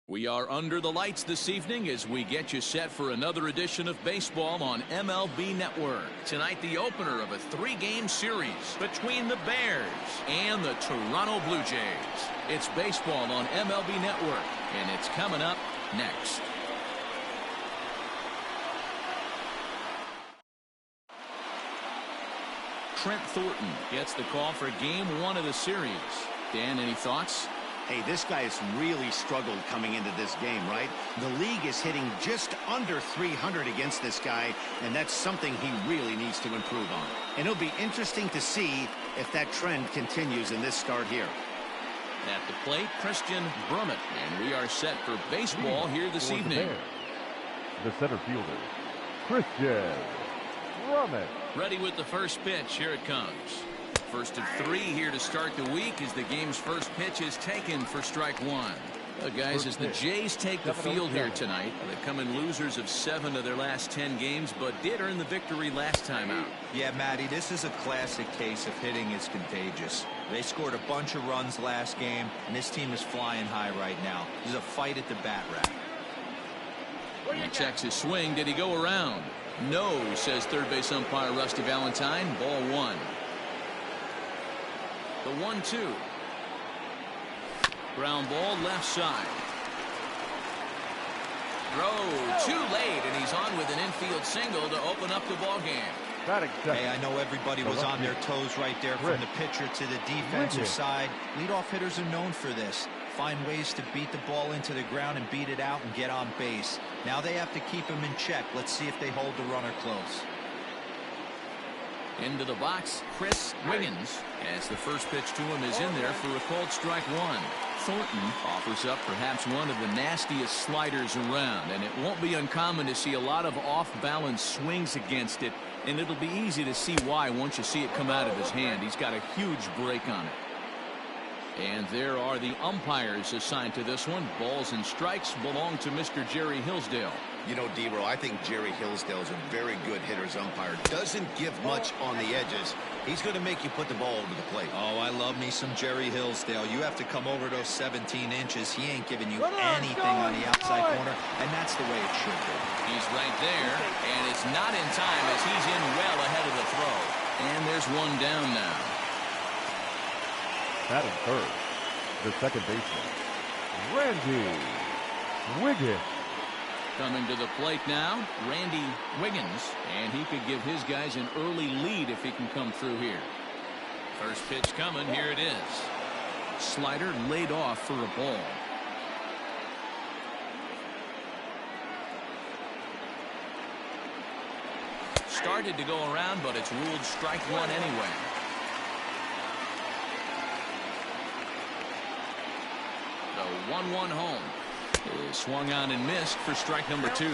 We are under the lights this evening as we get you set for another edition of baseball on MLB Network. Tonight, the opener of a three-game series between the Bears and the Toronto Blue Jays. It's baseball on MLB Network, and it's coming up next. Trent Thornton gets the call for game one of the series. Dan, any thoughts? Hey, this guy has really struggled coming into this game, right? The league is hitting just under 300 against this guy, and that's something he really needs to improve on. And it'll be interesting to see if that trend continues in this start here. At the plate, Christian Brummett, and we are set for baseball here this evening. The center fielder, Christian Brummett. Ready with the first pitch. Here it comes. First of three here to start the week as the game's first pitch is taken for strike one. Guys, as the Jays take the field here tonight, they come in losers of 7 of their last 10 games, but did earn the victory last time out. Yeah, Matty, this is a classic case of hitting is contagious. They scored a bunch of runs last game, and this team is flying high right now. There's a fight at the bat rack. He checks his swing. Did he go around? No, says third base umpire Rusty Valentine. Ball one. The 1-2. Ground ball left side. Throw too late, and he's on with an infield single to open up the ball game. Hey, I know everybody was on their toes right there from the pitcher to the defensive side. Leadoff hitters are known for this. Find ways to beat the ball into the ground and beat it out and get on base. Now they have to keep him in check. Let's see if they hold the runner close. Into the box, Chris Wiggins, as the first pitch to him is in there for a called strike one. Thornton offers up perhaps one of the nastiest sliders around, and it won't be uncommon to see a lot of off-balance swings against it, and it'll be easy to see why once you see it come out of his hand. He's got a huge break on it. And there are the umpires assigned to this one. Balls and strikes belong to Mr. Jerry Hillsdale. You know, D-Row, I think Jerry Hillsdale is a very good hitter's umpire. Doesn't give much on the edges. He's going to make you put the ball over the plate. Oh, I love me some Jerry Hillsdale. You have to come over those 17 inches. He ain't giving you anything on the outside corner, and that's the way it should be. He's right there, and it's not in time as he's in well ahead of the throw. And there's one down now. Batting third, the second baseman, Randy Wiggins. Coming to the plate now, Randy Wiggins, and he could give his guys an early lead if he can come through here. First pitch coming, here it is. Slider laid off for a ball. Started to go around, but it's ruled strike one anyway. The 1-1 home is swung on and missed for strike number 2.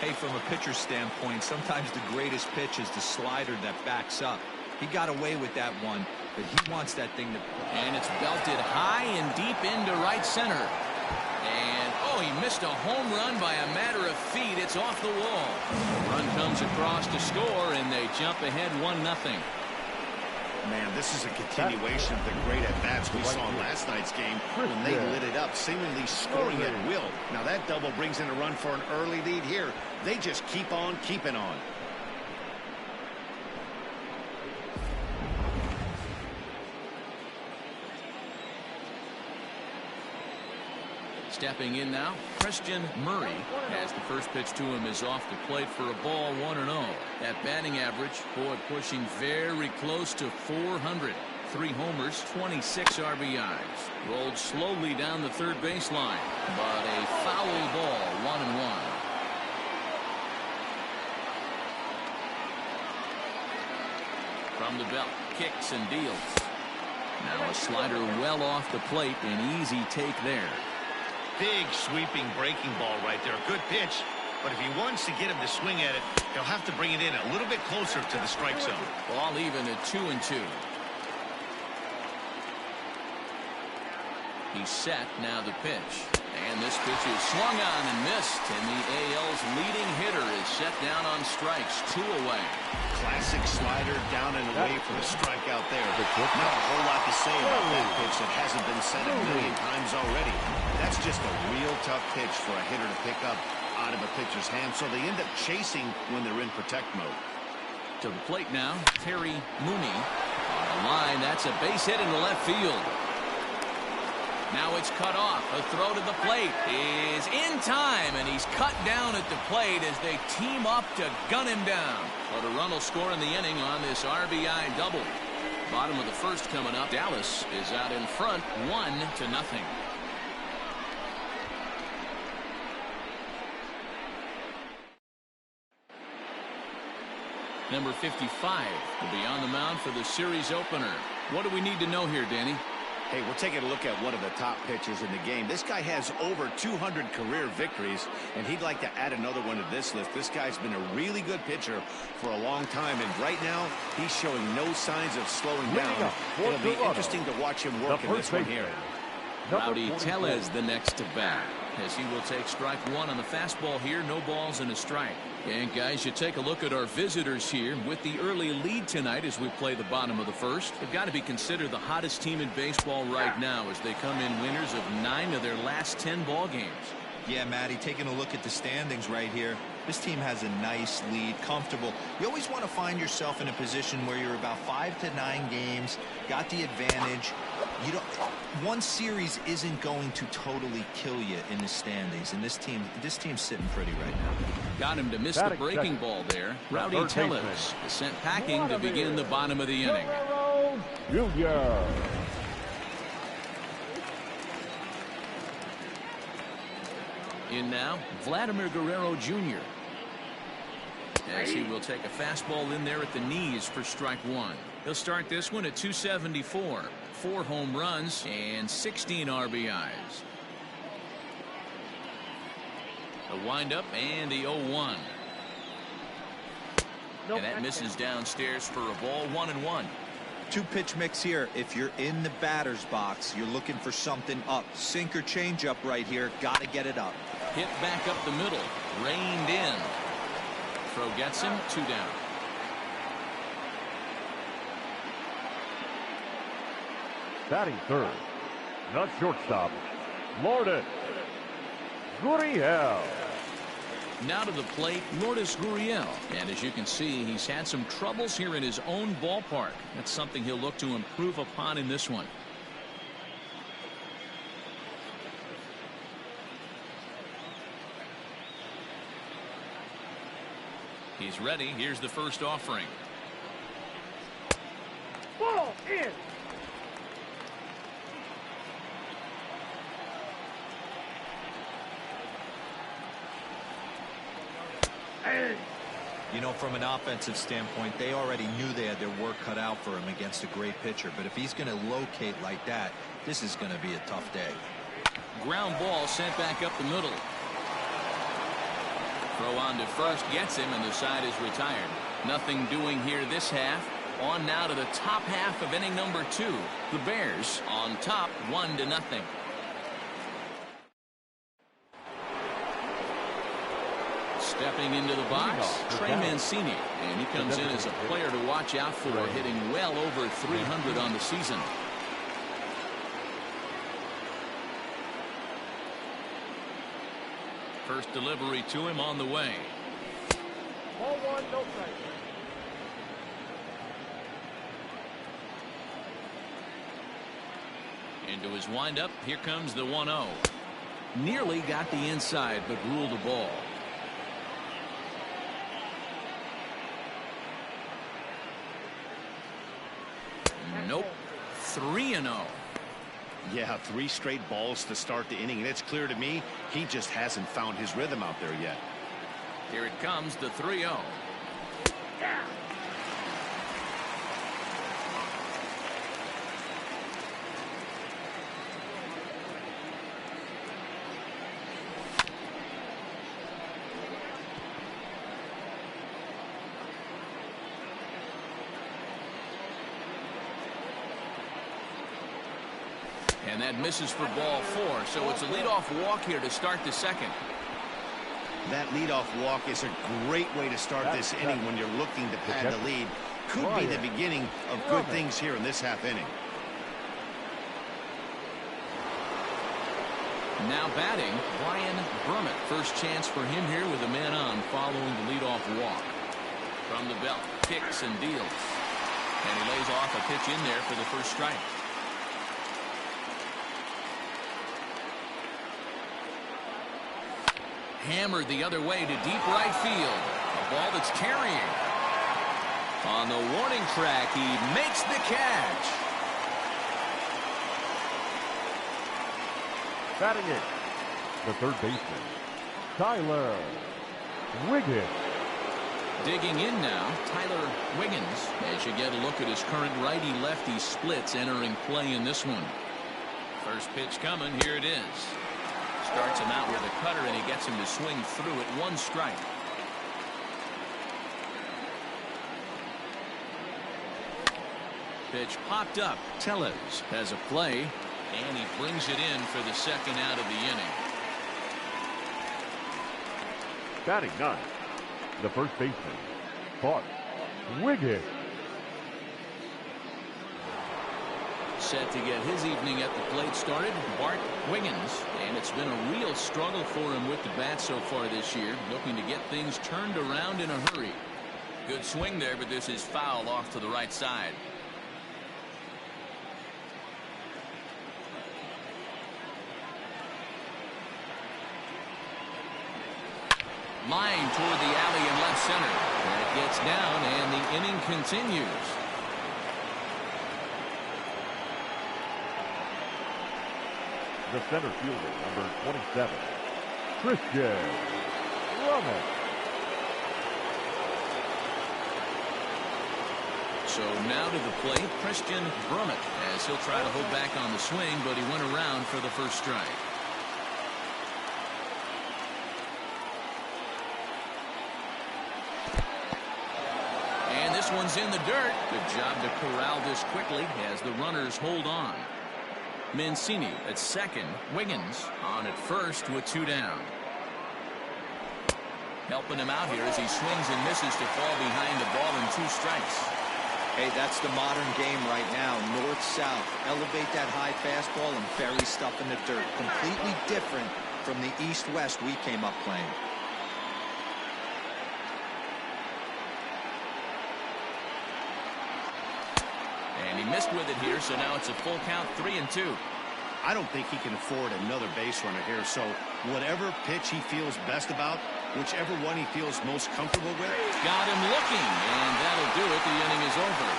Hey, from a pitcher's standpoint, sometimes the greatest pitch is the slider that backs up. He got away with that one, but he wants that thing to... And it's belted high and deep into right center. And, oh, he missed a home run by a matter of feet. It's off the wall. The run comes across to score, and they jump ahead 1-0. Man, this is a continuation of the great at-bats we saw in last night's game when they lit it up, seemingly scoring at will. Now that double brings in a run for an early lead here. They just keep on keeping on. Stepping in now, Christian Murray, as the first pitch to him is off the plate for a ball, 1-0. That batting average, boy, pushing very close to 400. 3 homers, 26 RBIs. Rolled slowly down the third baseline, but a foul ball, 1-1. From the belt, kicks and deals. Now a slider well off the plate, an easy take there. Big sweeping breaking ball right there. Good pitch. But if he wants to get him to swing at it, he'll have to bring it in a little bit closer to the strike zone. Ball even at 2-2. He's set. Now the pitch. And this pitch is swung on and missed, and the AL's leading hitter is set down on strikes, 2 away. Classic slider down and away for the strikeout there. Not a whole lot to say about that pitch that hasn't been said a million times already. That's just a real tough pitch for a hitter to pick up out of a pitcher's hand, so they end up chasing when they're in protect mode. To the plate now, Terry Mooney. On the line, that's a base hit into left field. Now it's cut off. A throw to the plate is in time, and he's cut down at the plate as they team up to gun him down. But a run will score in the inning on this RBI double. Bottom of the first coming up. Dallas is out in front, 1-0. Number 55 will be on the mound for the series opener. What do we need to know here, Danny? Hey, we're taking a look at one of the top pitchers in the game. This guy has over 200 career victories, and he'd like to add another one to this list. This guy's been a really good pitcher for a long time, and right now he's showing no signs of slowing down. It'll be interesting to watch him work in this one here. Rowdy Tellez the next to bat, as he will take strike 1 on the fastball here. No balls and a strike. And guys, you take a look at our visitors here with the early lead tonight as we play the bottom of the first. They've got to be considered the hottest team in baseball right now as they come in winners of 9 of their last 10 ball games. Yeah, Matty, taking a look at the standings right here, this team has a nice lead, comfortable. You always want to find yourself in a position where you're about 5 to 9 games, got the advantage. You don't, one series isn't going to totally kill you in the standings, and this team's sitting pretty right now. Got him to miss the breaking ball there. Rowdy Tellez is sent packing to begin the bottom of the inning. Junior. In now, Vladimir Guerrero Jr. as he will take a fastball in there at the knees for strike 1. He'll start this one at 274. 4 home runs and 16 RBIs. The windup and the 0-1. And that misses downstairs for a ball, 1-1. 2-pitch mix here. If you're in the batter's box, you're looking for something up. Sinker changeup right here. Got to get it up. Hit back up the middle. Reined in. Throw gets him. 2 down. Batting third, the shortstop, Lourdes Gurriel. Now to the plate, Lourdes Gurriel. And as you can see, he's had some troubles here in his own ballpark. That's something he'll look to improve upon in this one. He's ready. Here's the first offering. Ball in. You know, from an offensive standpoint, they already knew they had their work cut out for him against a great pitcher. But if he's going to locate like that, this is going to be a tough day. Ground ball sent back up the middle. Throw on to first gets him, and the side is retired. Nothing doing here this half. On now to the top half of inning number 2. The Bears on top, 1-0. Stepping into the box, Trey Mancini, and he comes in as a player to watch out for, hitting well over 300 on the season. First delivery to him on the way. Ball 1, no strike. Into his windup, here comes the 1-0. Nearly got the inside, but ruled the ball. Nope. 3-0. Yeah, 3 straight balls to start the inning, and it's clear to me he just hasn't found his rhythm out there yet. Here it comes, the 3-0. And that misses for ball 4. So it's a leadoff walk here to start the second. That leadoff walk is a great way to start this inning when you're looking to pad the lead. Could be the beginning of good things here in this half inning. Now batting, Brian Brummett. First chance for him here with a man on following the leadoff walk. From the belt, kicks and deals. And he lays off a pitch in there for the first strike. Hammered the other way to deep right field. A ball that's carrying. On the warning track, he makes the catch. Batting it, the third baseman, Tyler Wiggins. Digging in now, Tyler Wiggins, as you get a look at his current righty-lefty splits entering play in this one. First pitch coming, here it is. Starts him out with a cutter, and he gets him to swing through it. 1 strike. Pitch popped up. Tellez has a play, and he brings it in for the second out of the inning. Batting 9, the first baseman, Bart Wiggins. Set to get his evening at the plate started, Bart Wiggins, and it's been a real struggle for him with the bat so far this year, looking to get things turned around in a hurry. Good swing there, but this is foul off to the right side. Line toward the alley in left center. That gets down, and the inning continues. The center fielder, number 27, Christian Drummond. So now to the plate, Christian Drummond, as he'll try to hold back on the swing, but he went around for the first strike. And this one's in the dirt. Good job to corral this quickly as the runners hold on. Mancini at second. Wiggins on at first with 2 down. Helping him out here as he swings and misses to fall behind the ball in 2 strikes. Hey, that's the modern game right now. North-south. Elevate that high fastball and bury stuff in the dirt. Completely different from the east-west we came up playing. And he missed with it here, so now it's a full count, 3-2. I don't think he can afford another base runner here, so whatever pitch he feels best about, whichever one he feels most comfortable with. Got him looking, and that'll do it. The inning is over.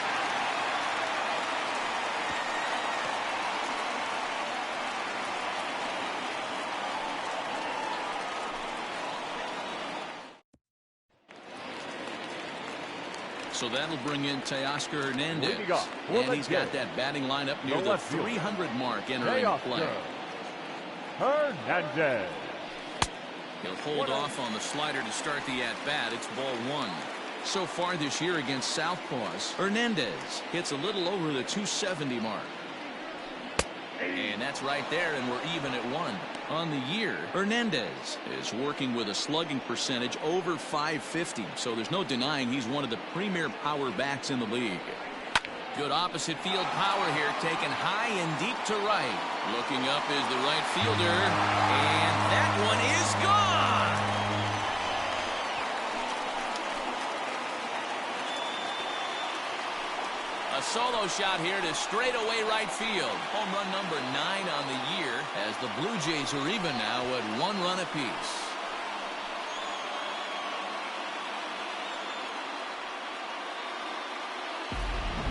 So that'll bring in Teoscar Hernandez. And he's got that batting lineup near the 300 mark entering play. Hernandez. He'll hold off on the slider to start the at-bat. It's ball 1. So far this year against Southpaws, Hernandez hits a little over the 270 mark. And that's right there, and we're even at 1. On the year, Hernandez is working with a slugging percentage over .550, so there's no denying he's one of the premier power bats in the league. Good opposite field power here, taken high and deep to right. Looking up is the right fielder, and that one is gone! A solo shot here to straightaway right field. Home run number 9 on the year, as the Blue Jays are even now at 1 run apiece.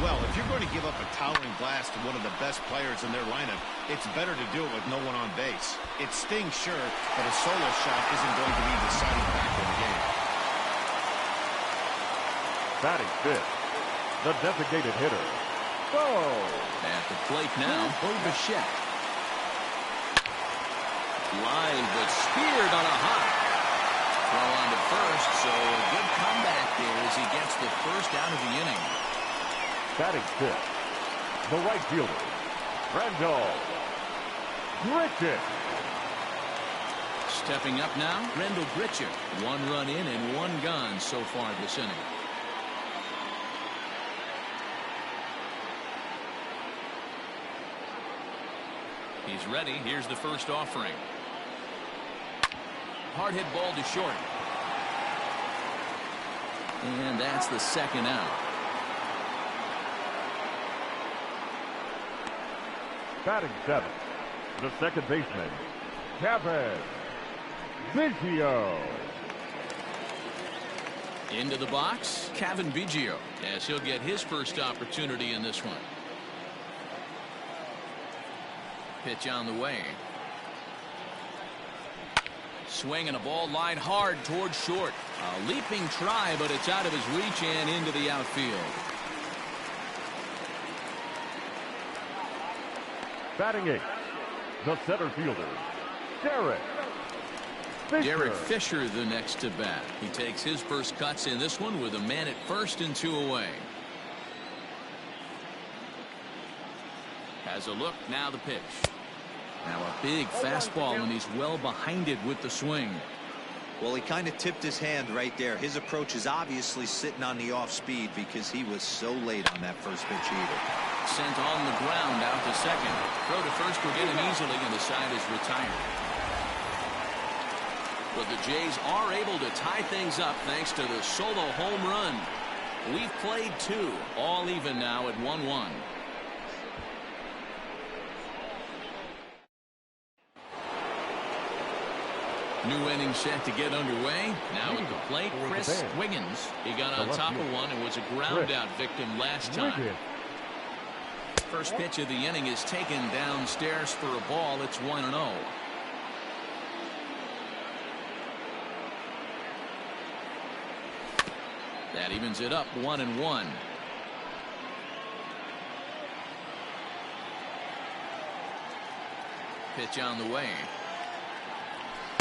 Well, if you're going to give up a towering blast to one of the best players in their lineup, it's better to do it with no one on base. It stings, sure, but a solo shot isn't going to be the deciding factor in the game. Batting 5th, the designated hitter, Bo. At the plate now, Bo Bichette. Line, but speared on a hop. Throw on to first, so a good comeback there as he gets the first out of the inning. Batting 5th, the right fielder, Randall Grichuk. Stepping up now, Rendell Grichuk. 1 run in and 1 gone so far this inning. He's ready. Here's the first offering. Hard hit ball to short. And that's the second out. Batting 7th, the second baseman, Cavan Biggio. Into the box, Cavan Biggio, as he'll get his first opportunity in this one. Pitch on the way. Swing and a ball line hard towards short. A leaping try, but it's out of his reach and into the outfield. Batting 8th, the center fielder, Derek Fisher. Derek Fisher the next to bat. He takes his first cuts in this one with a man at first and 2 away. Has a look, now the pitch. Now a big fastball, and he's well behind it with the swing. Well, he kind of tipped his hand right there. His approach is obviously sitting on the off speed because he was so late on that first pitch either. Sent on the ground out to second. Throw to first will get him easily, and the side is retired. But the Jays are able to tie things up thanks to the solo home run. We've played 2, all even now at 1-1. New inning set to get underway. Now at the plate, Chris Wiggins. He got on top of one and was a ground out victim last time. First pitch of the inning is taken downstairs for a ball. It's 1-0. That evens it up 1-1. Pitch on the way.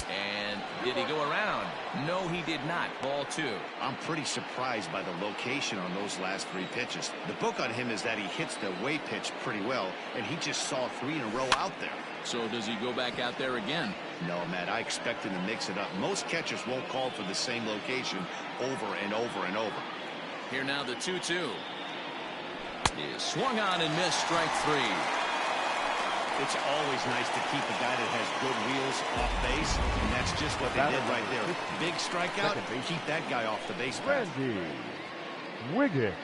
And did he go around? No, he did not. Ball 2. I'm pretty surprised by the location on those last 3 pitches. The book on him is that he hits the away pitch pretty well, and he just saw 3 in a row out there. So does he go back out there again? No, Matt, I expect him to mix it up. Most catchers won't call for the same location over and over and over. Here now the 2-2. Is swung on and missed, strike 3. It's always nice to keep a guy that has good wheels off base, and that's just what they did right there. Big strikeout, keep that guy off the base path. Randy Wiggins.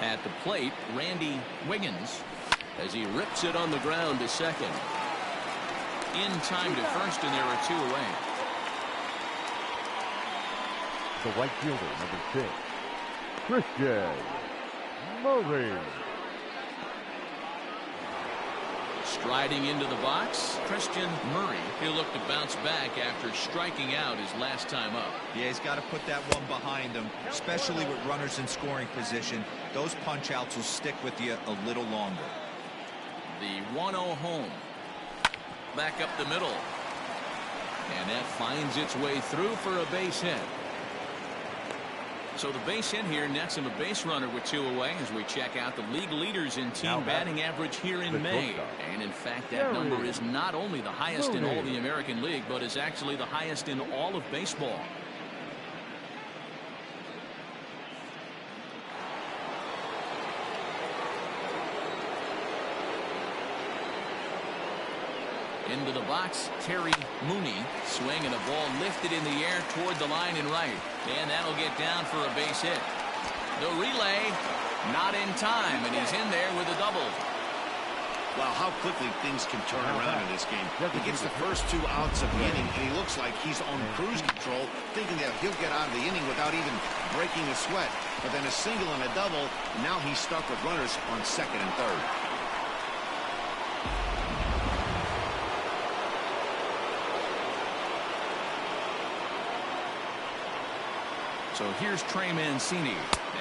At the plate, Randy Wiggins, as he rips it on the ground to second. In time to first, and there are 2 away. The right fielder, number 6. Christian Murray. Striding into the box, Christian Murray. He'll look to bounce back after striking out his last time up. Yeah, he's got to put that one behind him, especially with runners in scoring position. Those punch outs will stick with you a little longer. The 1-0 home. Back up the middle. And that finds its way through for a base hit. So the base hit here nets him a base runner with 2 away as we check out the league leaders in team batting average here in May. And in fact, that number is not only the highest in all the American League, but is actually the highest in all of baseball. Into the box, Terry Mooney. Swing and a ball lifted in the air toward the line and right. And that'll get down for a base hit. The relay, not in time, and he's in there with a double. Wow, how quickly things can turn around in this game. He gets the first 2 outs of the inning, and he looks like he's on cruise control, thinking that he'll get out of the inning without even breaking a sweat. But then a single and a double, and now he's stuck with runners on second and third. So here's Trey Mancini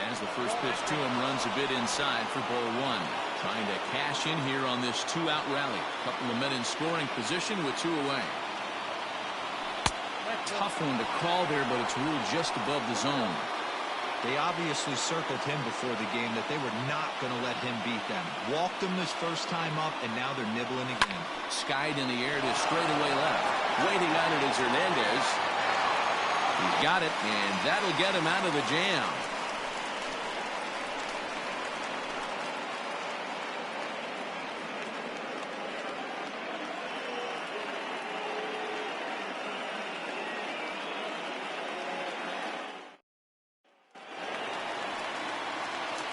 as the first pitch to him runs a bit inside for ball 1. Trying to cash in here on this 2-out rally. Couple of men in scoring position with 2 away. Tough one to call there, but it's ruled just above the zone. They obviously circled him before the game that they were not going to let him beat them. Walked him his first time up, and now they're nibbling again. Skied in the air to straightaway left. Waiting on it is Hernandez. He's got it, and that'll get him out of the jam.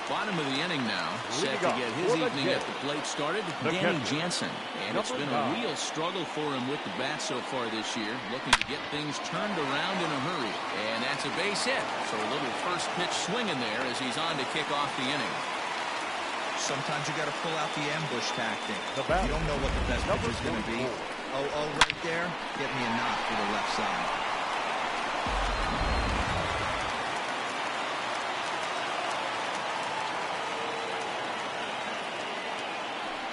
Bottom of the inning now, set to get his evening at the plate started, Danny Jansen. And it's been a real struggle for him with the bat so far this year, looking to get things turned around in a hurry. And that's a base hit. So a little first pitch swinging there as he's on to kick off the inning. Sometimes you got to pull out the ambush tactic. You don't know what the best pitch is going to be. 0-0 right there. Get me a knock for the left side.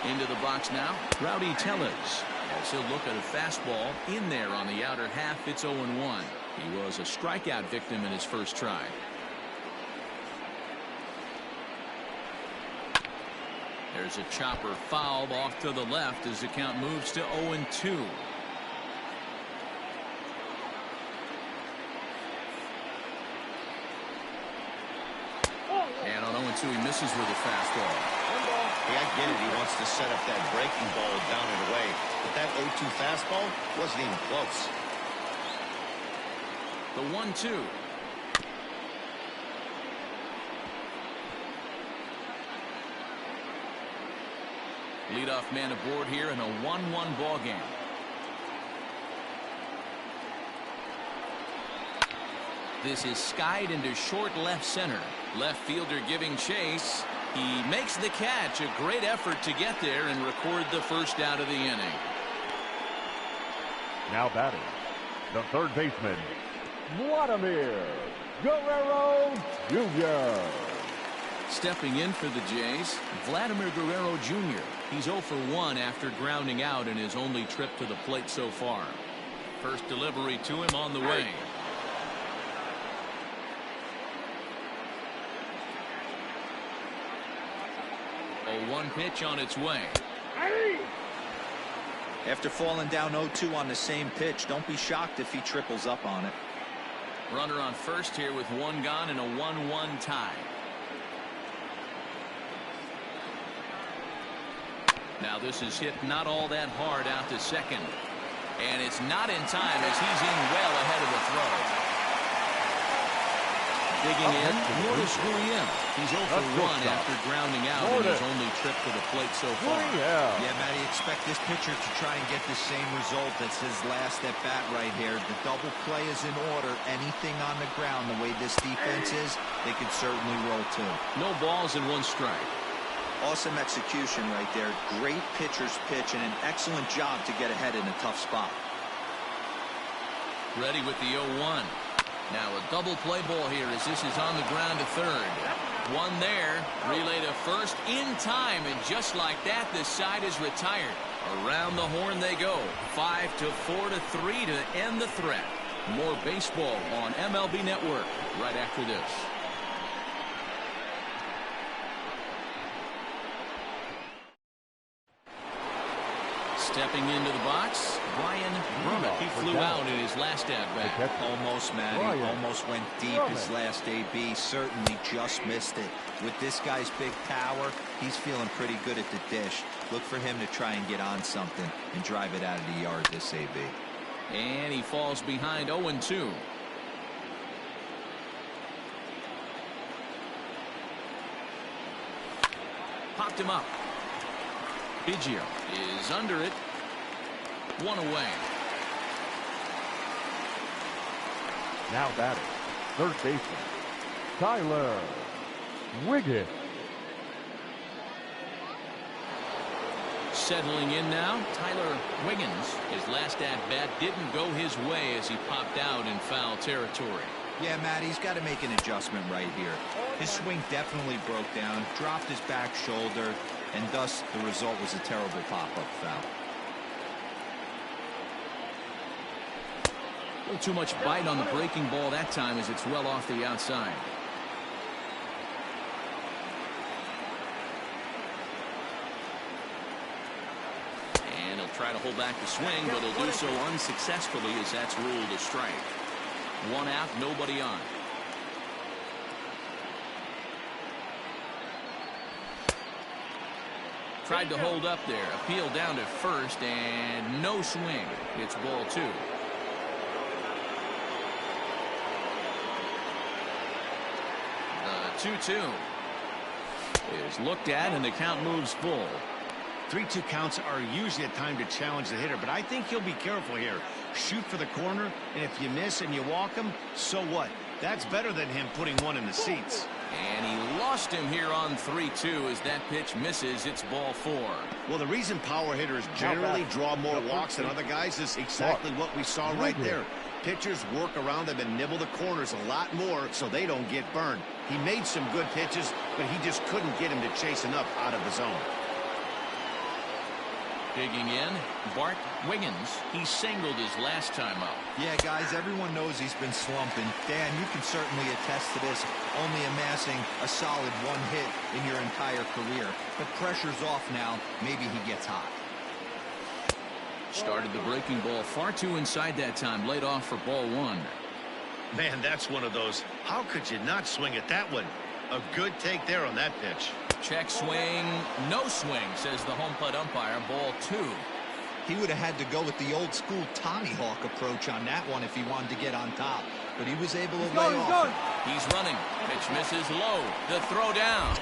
Into the box now, Rowdy Tellez. As he'll look at a fastball in there on the outer half. It's 0-1. He was a strikeout victim in his first try. There's a chopper fouled off to the left as the count moves to 0-2. And on 0-2 he misses with a fastball. Yeah, I get it. He wants to set up that breaking ball down and away. But that 0-2 fastball wasn't even close. The 1-2. Leadoff man aboard here in a 1-1 ball game. This is skied into short left center. Left fielder giving chase. He makes the catch. A great effort to get there and record the first out of the inning. Now batting, the third baseman, Vladimir Guerrero Jr. Stepping in for the Jays, Vladimir Guerrero Jr. He's 0 for 1 after grounding out in his only trip to the plate so far. First delivery to him on the way. A 1 pitch on its way. After falling down 0-2 on the same pitch, don't be shocked if he triples up on it. Runner on first here with 1 gone and a 1-1 tie. Now this is hit not all that hard out to second. And it's not in time as he's in well ahead of the throw. Digging in, Lourdes Gurriel. He's 0 for 1 after grounding out in his only trip to the plate so far. Yeah, Matty, expect this pitcher to try and get the same result as his last at bat right here. The double play is in order. Anything on the ground, the way this defense is, they could certainly roll too. No balls and 1 strike. Awesome execution right there. Great pitcher's pitch and an excellent job to get ahead in a tough spot. Ready with the 0-1. Now a double play ball here as this is on the ground to third. 1 there. Relay to first in time, and just like that the side is retired. Around the horn they go. 5-4-3 to end the threat. More baseball on MLB Network right after this. Stepping into the box, Brian Brummett. He flew out in his last at-bat. Almost, Matty. Almost went deep his last AB. Certainly just missed it. With this guy's big power, he's feeling pretty good at the dish. Look for him to try and get on something and drive it out of the yard this AB. And he falls behind 0-2. Popped him up. Biggio is under it. 1 away. Now batting, third baseman, Tyler Wiggins. Settling in now, Tyler Wiggins. His last at-bat didn't go his way as he popped out in foul territory. Yeah, Matt, he's got to make an adjustment right here. His swing definitely broke down, dropped his back shoulder, and thus the result was a terrible pop-up foul. A little too much bite on the breaking ball that time as it's well off the outside. try to hold back the swing, but he'll do so unsuccessfully as that's ruled a strike. 1 out, nobody on. Tried to hold up there. Appeal down to first, and no swing. It's ball 2. The 2-2 is looked at, and the count moves full. 3-2 counts are usually a time to challenge the hitter, but I think he'll be careful here. Shoot for the corner, and if you miss and you walk him, so what? That's better than him putting one in the seats. And he lost him here on 3-2 as that pitch misses. It's ball 4. Well, the reason power hitters generally draw more walks than other guys is exactly what we saw right there. Pitchers work around them and nibble the corners a lot more so they don't get burned. He made some good pitches, but he just couldn't get him to chase enough out of the zone. Digging in, Bart Wiggins. He singled his last time up. Yeah, guys, everyone knows he's been slumping. Dan, you can certainly attest to this, only amassing a solid 1 hit in your entire career. But pressure's off now. Maybe he gets hot. Started the breaking ball far too inside that time. Laid off for ball 1. Man, that's one of those. How could you not swing at that one? A good take there on that pitch. Check swing, no swing, says the home plate umpire. Ball 2. He would have had to go with the old school Tommy Hawk approach on that one if he wanted to get on top. But he was able to lay off. He's running. Pitch misses low. The throw down.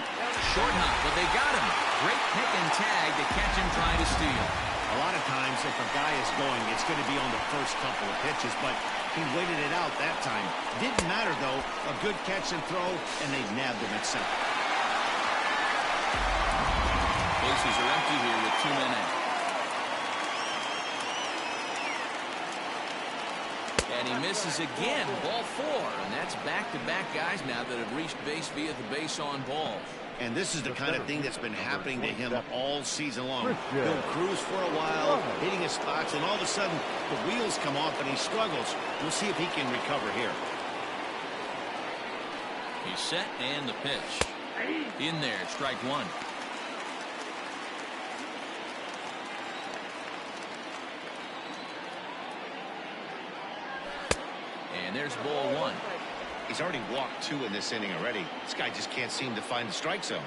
Short hop, but they got him. Great pick and tag to catch him trying to steal. A lot of times, if a guy is going, it's going to be on the first couple of pitches, but he waited it out that time. Didn't matter, though. A good catch and throw, and they nabbed him at second. Bases are empty here with 2 men out. And he misses again. Ball 4. And that's back-to-back guys now that have reached base via the base on balls. And this is the kind of thing that's been happening to him all season long. He'll cruise for a while, hitting his spots, and all of a sudden, the wheels come off and he struggles. We'll see if he can recover here. He's set, and the pitch. In there, strike 1. And there's ball 1. He's already walked 2 in this inning already. This guy just can't seem to find the strike zone.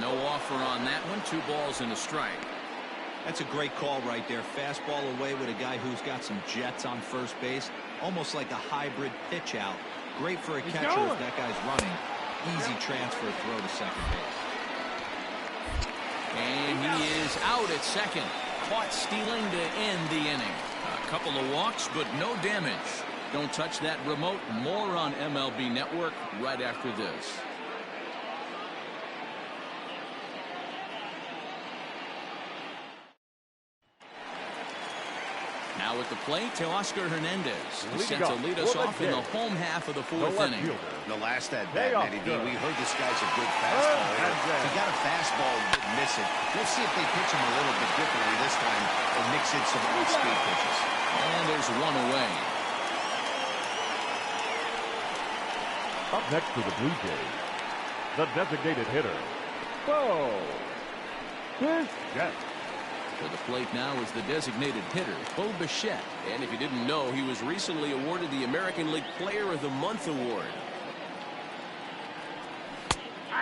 No offer on that one. 2 balls and a strike. That's a great call right there. Fastball away with a guy who's got some jets on first base. Almost like a hybrid pitch out. Great for a catcher if that guy's running. Easy transfer throw to second base. And he is out at second. Caught stealing to end the inning. A couple of walks, but no damage. Don't touch that remote. More on MLB Network right after this. Now at the plate, Teoscar Hernandez. He's set to lead us off in the home half of the 4th inning. The last at bat, Eddie B, we heard this guy's a good fastball hitter. He got a fastball and didn't miss it. We'll see if they pitch him a little bit differently this time and mix in some off-speed pitches. And there's 1 away. Up next for the Blue Jays, the designated hitter, Bo Bichette. To the plate now is the designated hitter, Bo Bichette. And if you didn't know, he was recently awarded the American League Player of the Month award.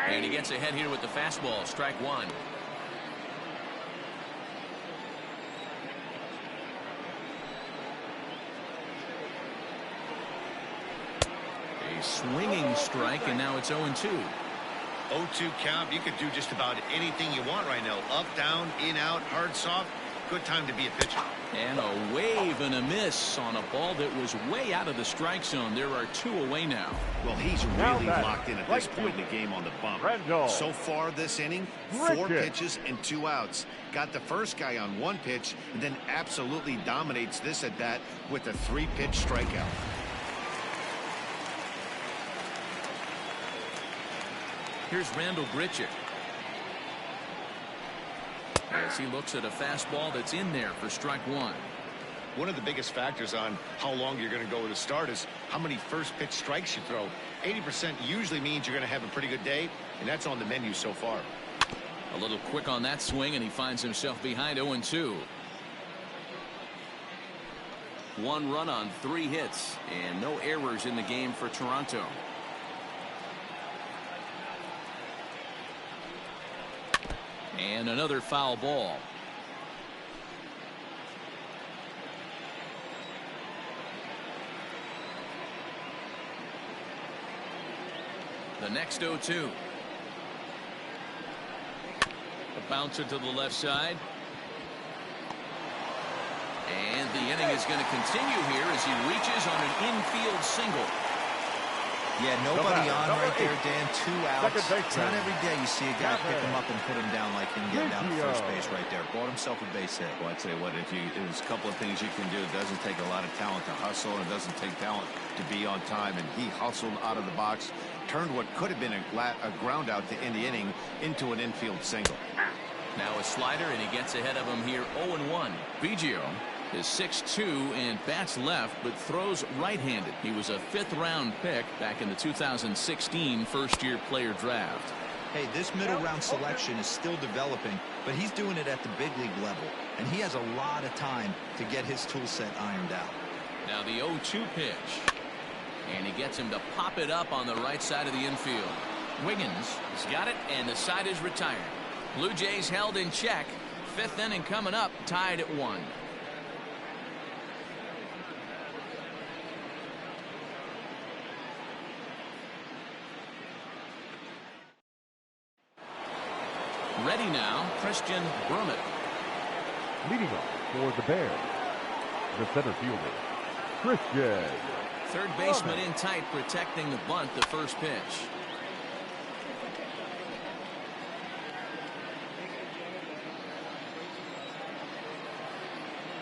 And he gets ahead here with the fastball, strike 1. A swinging strike, and now it's 0-2. 0-2 count. You could do just about anything you want right now. Up, down, in, out, hard, soft. Good time to be a pitcher. And a wave and a miss on a ball that was way out of the strike zone. There are 2 away now. Well, he's really locked in at this point in the game on the bump. So far this inning, 4 pitches and 2 outs. Got the first guy on 1 pitch and then absolutely dominates this at bat with a 3-pitch strikeout. Here's Randall Grichuk. As he looks at a fastball that's in there for strike 1. One of the biggest factors on how long you're going to go with a start is how many first pitch strikes you throw. 80% usually means you're going to have a pretty good day. and that's on the menu so far. A little quick on that swing, and he finds himself behind 0-2. 1 run on 3 hits, and no errors in the game for Toronto. And another foul ball. The next 0-2. A bouncer to the left side. And the inning is going to continue here as he reaches on an infield single. Yeah, nobody on right there, Dan. 2 outs. It's not every day you see a guy pick him up and put him down like him getting down to first base right there. Bought himself a base hit. Well, I'd say what, there's a couple of things you can do. It doesn't take a lot of talent to hustle, and it doesn't take talent to be on time. And he hustled out of the box, turned what could have been a ground out to end the inning into an infield single. Now a slider, and he gets ahead of him here. 0-1. Biggio is 6'2" and bats left, but throws right-handed. He was a 5th-round pick back in the 2016 first-year player draft. Hey, this middle-round selection is still developing, but he's doing it at the big league level, and he has a lot of time to get his tool set ironed out. Now the 0-2 pitch, and he gets him to pop it up on the right side of the infield. Wiggins has got it, and the side is retired. Blue Jays held in check. 5th inning coming up, tied at 1. Ready now, Christian Brummett. Leading off for the Bears, the center fielder, Christian. Third baseman in tight, protecting the bunt, the first pitch.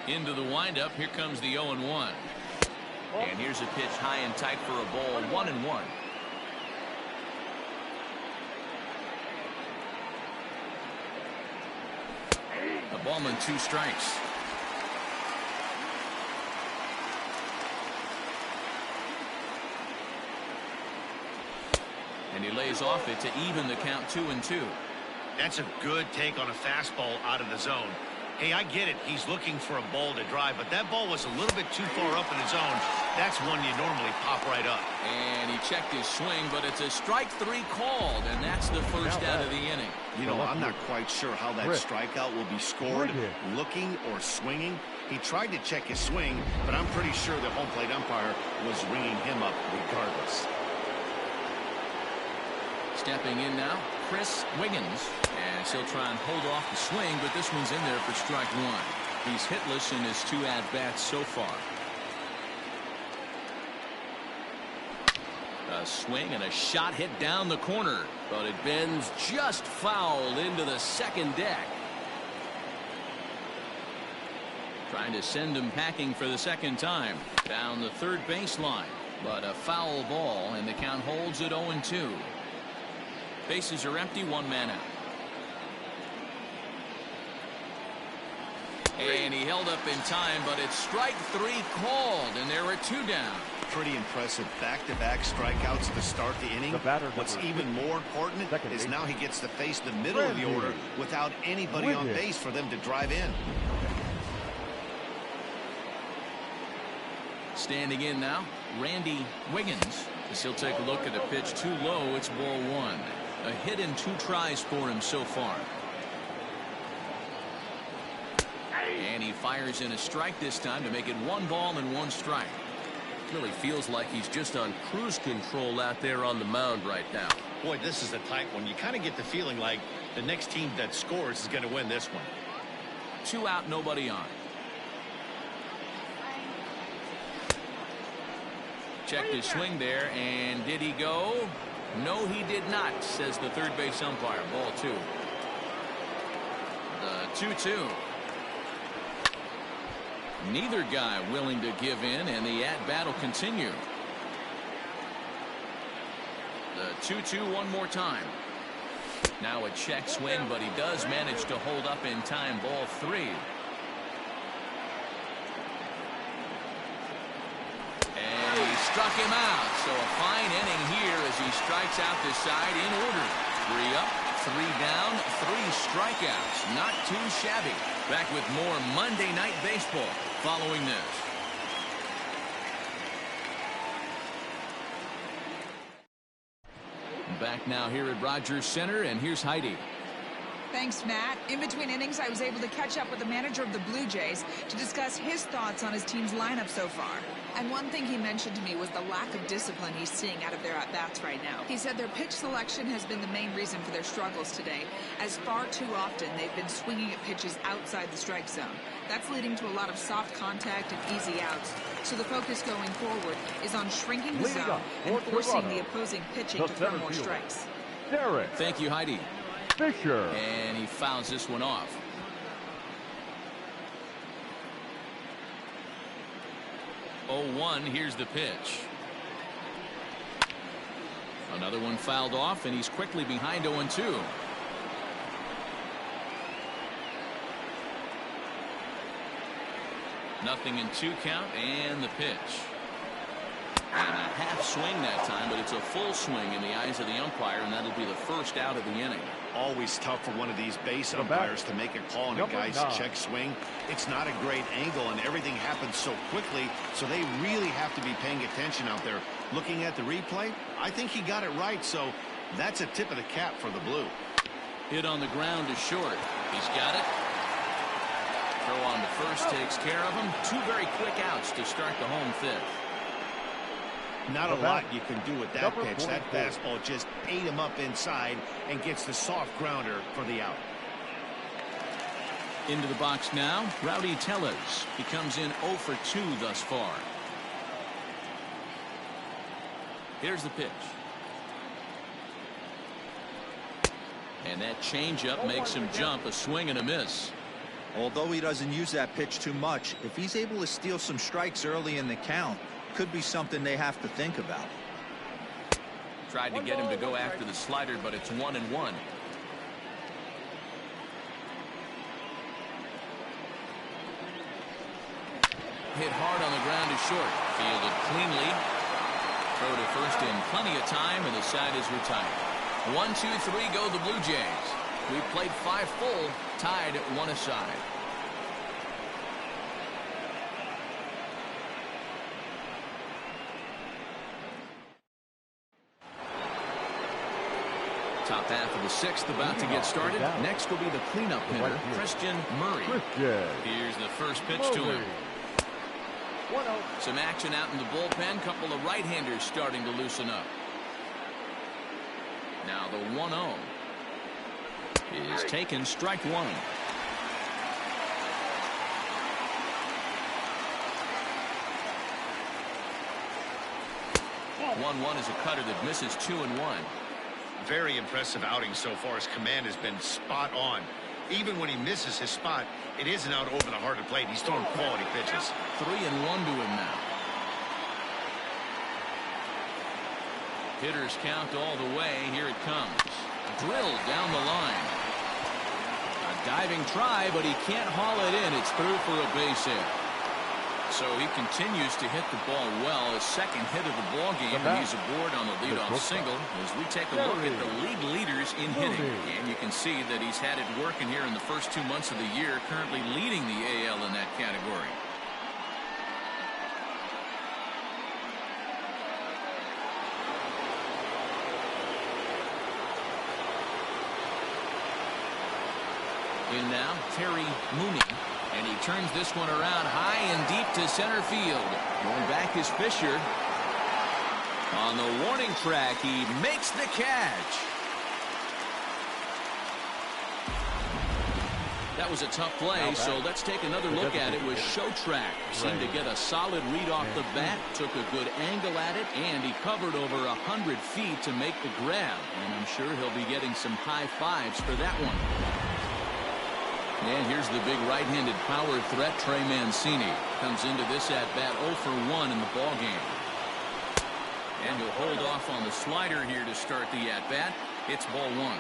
Into the windup, here comes the 0-1. And here's a pitch high and tight for a ball, 1-1. The ballman, 2 strikes. And he lays off it to even the count, 2-2. That's a good take on a fastball out of the zone. Hey, I get it. He's looking for a ball to drive, but that ball was a little bit too far up in the zone. That's one you normally pop right up. And he checked his swing, but it's a strike 3 called, and that's the first out of the inning. You know, I'm not quite sure how that strikeout will be scored, looking or swinging. He tried to check his swing, but I'm pretty sure the home plate umpire was ringing him up regardless. Stepping in now, Chris Wiggins, as he'll try and hold off the swing, but this one's in there for strike 1. He's hitless in his 2 at-bats so far. A swing and a shot hit down the corner, but it bends just foul into the second deck. Trying to send him packing for the second time. Down the third baseline, but a foul ball, and the count holds at 0-2. Bases are empty, 1 man out. And he held up in time, but it's strike 3 called, and there are 2 down. Pretty impressive back-to-back strikeouts to start the inning. What's even more important is now he gets to face the middle of the order without anybody on base for them to drive in. Standing in now, Randy Wiggins, as he'll take a look at a pitch too low. It's ball 1. A hit in 2 tries for him so far. And he fires in a strike this time to make it 1 ball and 1 strike. Really feels like he's just on cruise control out there on the mound right now. Boy, this is a tight one. You kind of get the feeling like the next team that scores is going to win this one. 2 out, nobody on. Checked his swing there, and did he go? No, he did not, says the third base umpire. Ball 2. The 2-2. Neither guy willing to give in, and the at-bat will continue. The 2-2 one more time. Now a check swing, but he does manage to hold up in time. Ball 3. And he struck him out. So a fine inning here as he strikes out this side in order. 3 up, 3 down, 3 strikeouts. Not too shabby. Back with more Monday Night Baseball following this. Back now here at Rogers Center, and here's Heidi. Thanks, Matt. In between innings, I was able to catch up with the manager of the Blue Jays to discuss his thoughts on his team's lineup so far. And one thing he mentioned to me was the lack of discipline he's seeing out of their at-bats right now. He said their pitch selection has been the main reason for their struggles today, as far too often they've been swinging at pitches outside the strike zone. That's leading to a lot of soft contact and easy outs. So the focus going forward is on shrinking the zone and forcing the opposing pitching to throw more strikes. Derek. Thank you, Heidi. Fisher. And he fouls this one off. 0-1, here's the pitch. Another one fouled off, and he's quickly behind 0-2. Nothing in 2 count, and the pitch. And a half swing that time, but it's a full swing in the eyes of the umpire, and that'll be the first out of the inning. Always tough for one of these base umpires to make a call on a guy's check swing. It's not a great angle, and everything happens so quickly, so they really have to be paying attention out there. Looking at the replay, I think he got it right, so that's a tip of the cap for the Blue. Hit on the ground is short. He's got it. Throw on to first takes care of him. 2 very quick outs to start the home 5th. Not a lot you can do with that pitch. That fastball just ate him up inside and gets the soft grounder for the out. Into the box now, Rowdy Tellez. He comes in 0 for 2 thus far. Here's the pitch. And that changeup makes him jump. A swing and a miss. Although he doesn't use that pitch too much, if he's able to steal some strikes early in the count, could be something they have to think about. Tried to get him to go after the slider, but it's 1-1. Hit hard on the ground is short. Fielded cleanly. Throw to first in plenty of time, and the side is retired. 1, 2, 3 go the Blue Jays. We've played 5 full, tied at 1 aside. Top half of the 6th about to get started. Next will be the cleanup hitter, Christian Murray. Here's the first pitch to him. Some action out in the bullpen. Couple of right-handers starting to loosen up. Now the 1-0 is taken, strike 1. 1-1 is a cutter that misses 2-1. Very impressive outing so far. His command has been spot on. Even when he misses his spot, it isn't out over the heart of the plate. He's throwing quality pitches. 3-1 to him now. Hitters count all the way. Here it comes. Drilled down the line. A diving try, but he can't haul it in. It's through for a base hit. So he continues to hit the ball well. His second hit of the ball game, and he's aboard on the leadoff single as we take a look at the league leaders in hitting. And you can see that he's had it working here in the first 2 months of the year, currently leading the AL in that category. In now, Terry Mooney. And he turns this one around high and deep to center field. Going back is Fisher. On the warning track, he makes the catch. That was a tough play, so let's take another look at it with Show Track. Seemed to get a solid read off the bat, took a good angle at it, and he covered over 100 feet to make the grab. And I'm sure he'll be getting some high fives for that one. And here's the big right-handed power threat, Trey Mancini. Comes into this at-bat 0 for 1 in the ballgame. And he'll hold off on the slider here to start the at-bat. It's ball 1.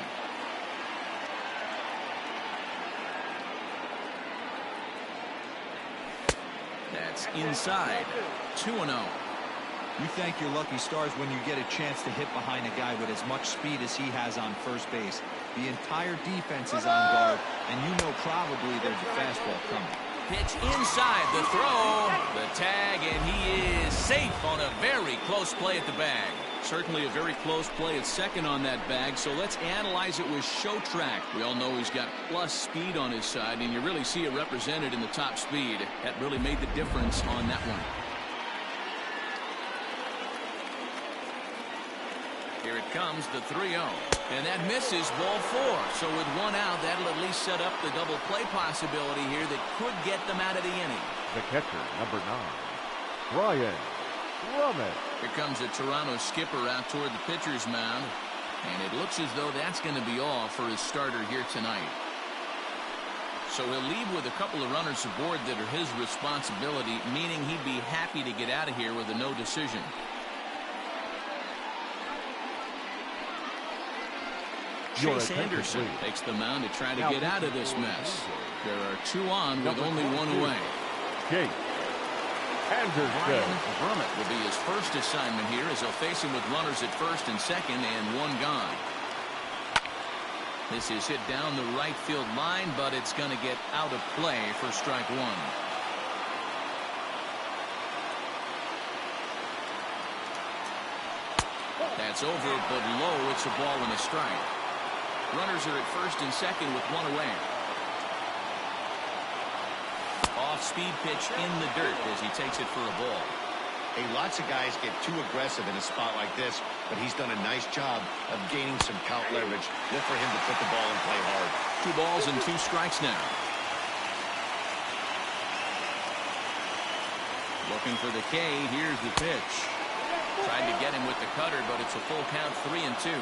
That's inside. 2-0. You thank your lucky stars when you get a chance to hit behind a guy with as much speed as he has on first base. The entire defense is on guard, and you know probably there's a fastball coming. Pitch inside, the throw, the tag, and he is safe on a very close play at the bag. Certainly a very close play at second on that bag, so let's analyze it with show track. We all know he's got plus speed on his side, and you really see it represented in the top speed. That really made the difference on that one. Here it comes, the 3-0. And that misses, ball 4. So with one out, that'll at least set up the double play possibility here that could get them out of the inning. The catcher, number 9, Brian Drummond. Here comes the Toronto skipper out toward the pitcher's mound. And it looks as though that's going to be all for his starter here tonight. So he'll leave with a couple of runners aboard that are his responsibility, meaning he'd be happy to get out of here with a no decision. Chase Anderson takes the mound to try to get out of this mess. There are 2 on with only 1 away. Chase Anderson. Brian Drummond will be his first assignment here as he'll face him with runners at first and second and 1 gone. This is hit down the right field line, but it's going to get out of play for strike 1. That's over, but low. It's a ball and a strike. Runners are at first and second with 1 away. Off-speed pitch in the dirt as he takes it for a ball. Hey, lots of guys get too aggressive in a spot like this, but he's done a nice job of gaining some count leverage. Look for him to put the ball and play hard. 2 balls and 2 strikes now. Looking for the K. Here's the pitch. Tried to get him with the cutter, but it's a full count, 3-2.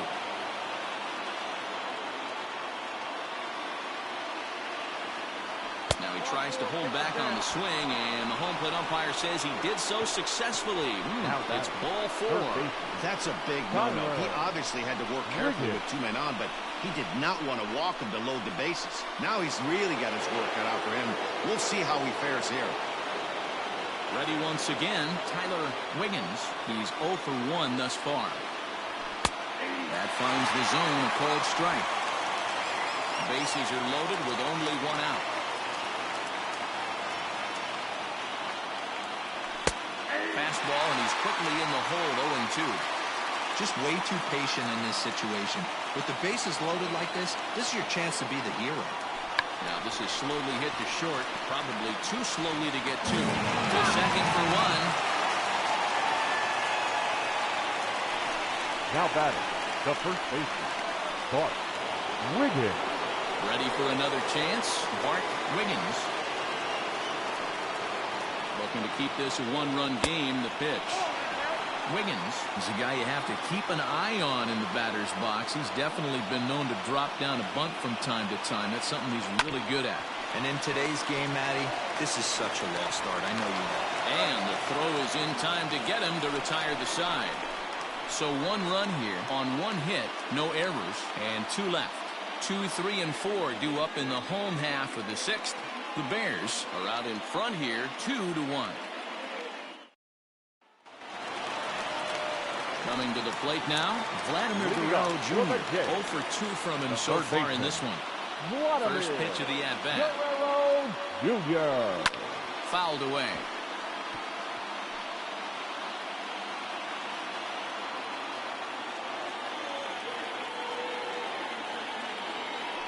Now he tries to hold back on the swing, and the home plate umpire says he did so successfully. It's ball 4. That's a big no-no. He obviously had to work carefully with 2 men on, but he did not want to walk him to load the bases. Now he's really got his work cut out for him. We'll see how he fares here. Ready once again, Tyler Wiggins. He's 0 for 1 thus far. That finds the zone, a called strike. Bases are loaded with only 1 out. Fastball, and he's quickly in the hole, 0-2. Just way too patient in this situation. With the bases loaded like this is your chance to be the hero. Now this is slowly hit to short, probably too slowly to get to. To second for 1. Now batting, the first baseman, Bart Wiggins. Ready for another chance, Bart Wiggins. Looking to keep this a 1-run game, the pitch. Wiggins is a guy you have to keep an eye on in the batter's box. He's definitely been known to drop down a bunt from time to time. That's something he's really good at. And in today's game, Matty, this is such a lost start. I know you know. And the throw is in time to get him to retire the side. So 1 run here on 1 hit, no errors, and 2 left. 2, 3, and 4 due up in the home half of the 6th. The Bears are out in front here, 2-1. Coming to the plate now, Vladimir Guerrero Jr. 0 for 2 from him so far in this one. First pitch of the at-bat. Guerrero Jr. Fouled away.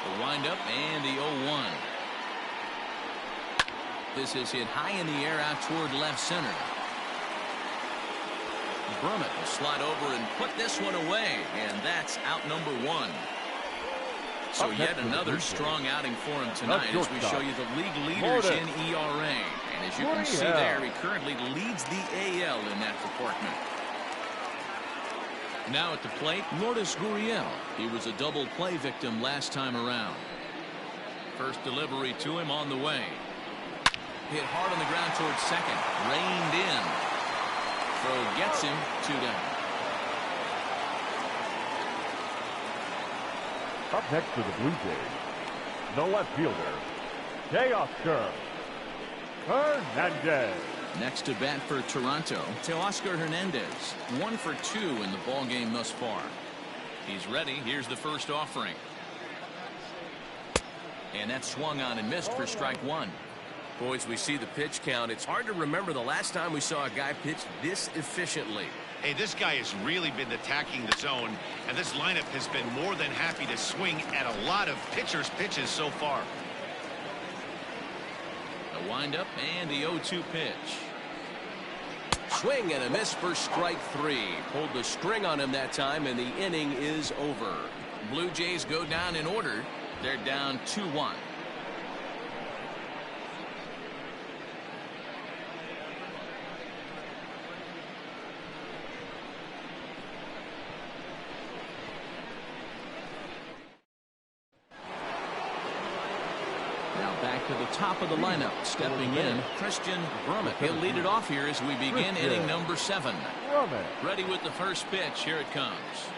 The windup and the 0-1. This is hit high in the air out toward left center. Brummett will slide over and put this one away, and that's out number 1. So yet another strong outing for him tonight as we show you the league leaders in ERA. And as you can see there, he currently leads the AL in that department. Now at the plate, Lourdes Gurriel. He was a double play victim last time around. First delivery to him on the way. Hit hard on the ground towards second. Reined in. Throw gets him 2 down. Up next for the Blue Jays, the left fielder, Teoscar Hernandez. Next to bat for Toronto, Teoscar Hernandez. 1 for 2 in the ball game thus far. He's ready. Here's the first offering. And that swung on and missed for strike 1. Boys, we see the pitch count. It's hard to remember the last time we saw a guy pitch this efficiently. Hey, this guy has really been attacking the zone, and this lineup has been more than happy to swing at a lot of pitchers' pitches so far. A windup and the 0-2 pitch. Swing and a miss for strike 3. Pulled the string on him that time, and the inning is over. Blue Jays go down in order. They're down 2-1. Now back to the top of the lineup. Stepping in, Christian Brummett. He'll lead it off here as we begin inning number 7. Ready with the first pitch. Here it comes.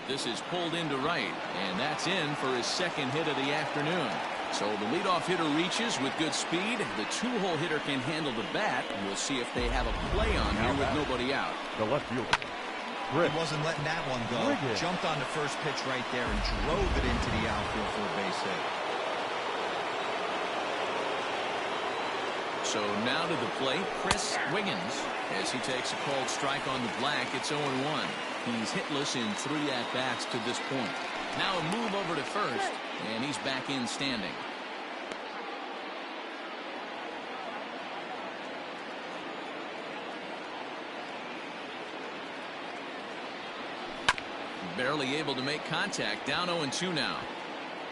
This is pulled into right, and that's in for his second hit of the afternoon. So the leadoff hitter reaches with good speed. The two-hole hitter can handle the bat. We'll see if they have a play on here with nobody out. The left fielder. He wasn't letting that one go. Jumped on the first pitch right there and drove it into the outfield for a base hit. So now to the plate, Chris Wiggins, as he takes a called strike on the black. It's 0-1. He's hitless in 3 at-bats to this point. Now a move over to first, and he's back in standing. Barely able to make contact. Down 0-2 now.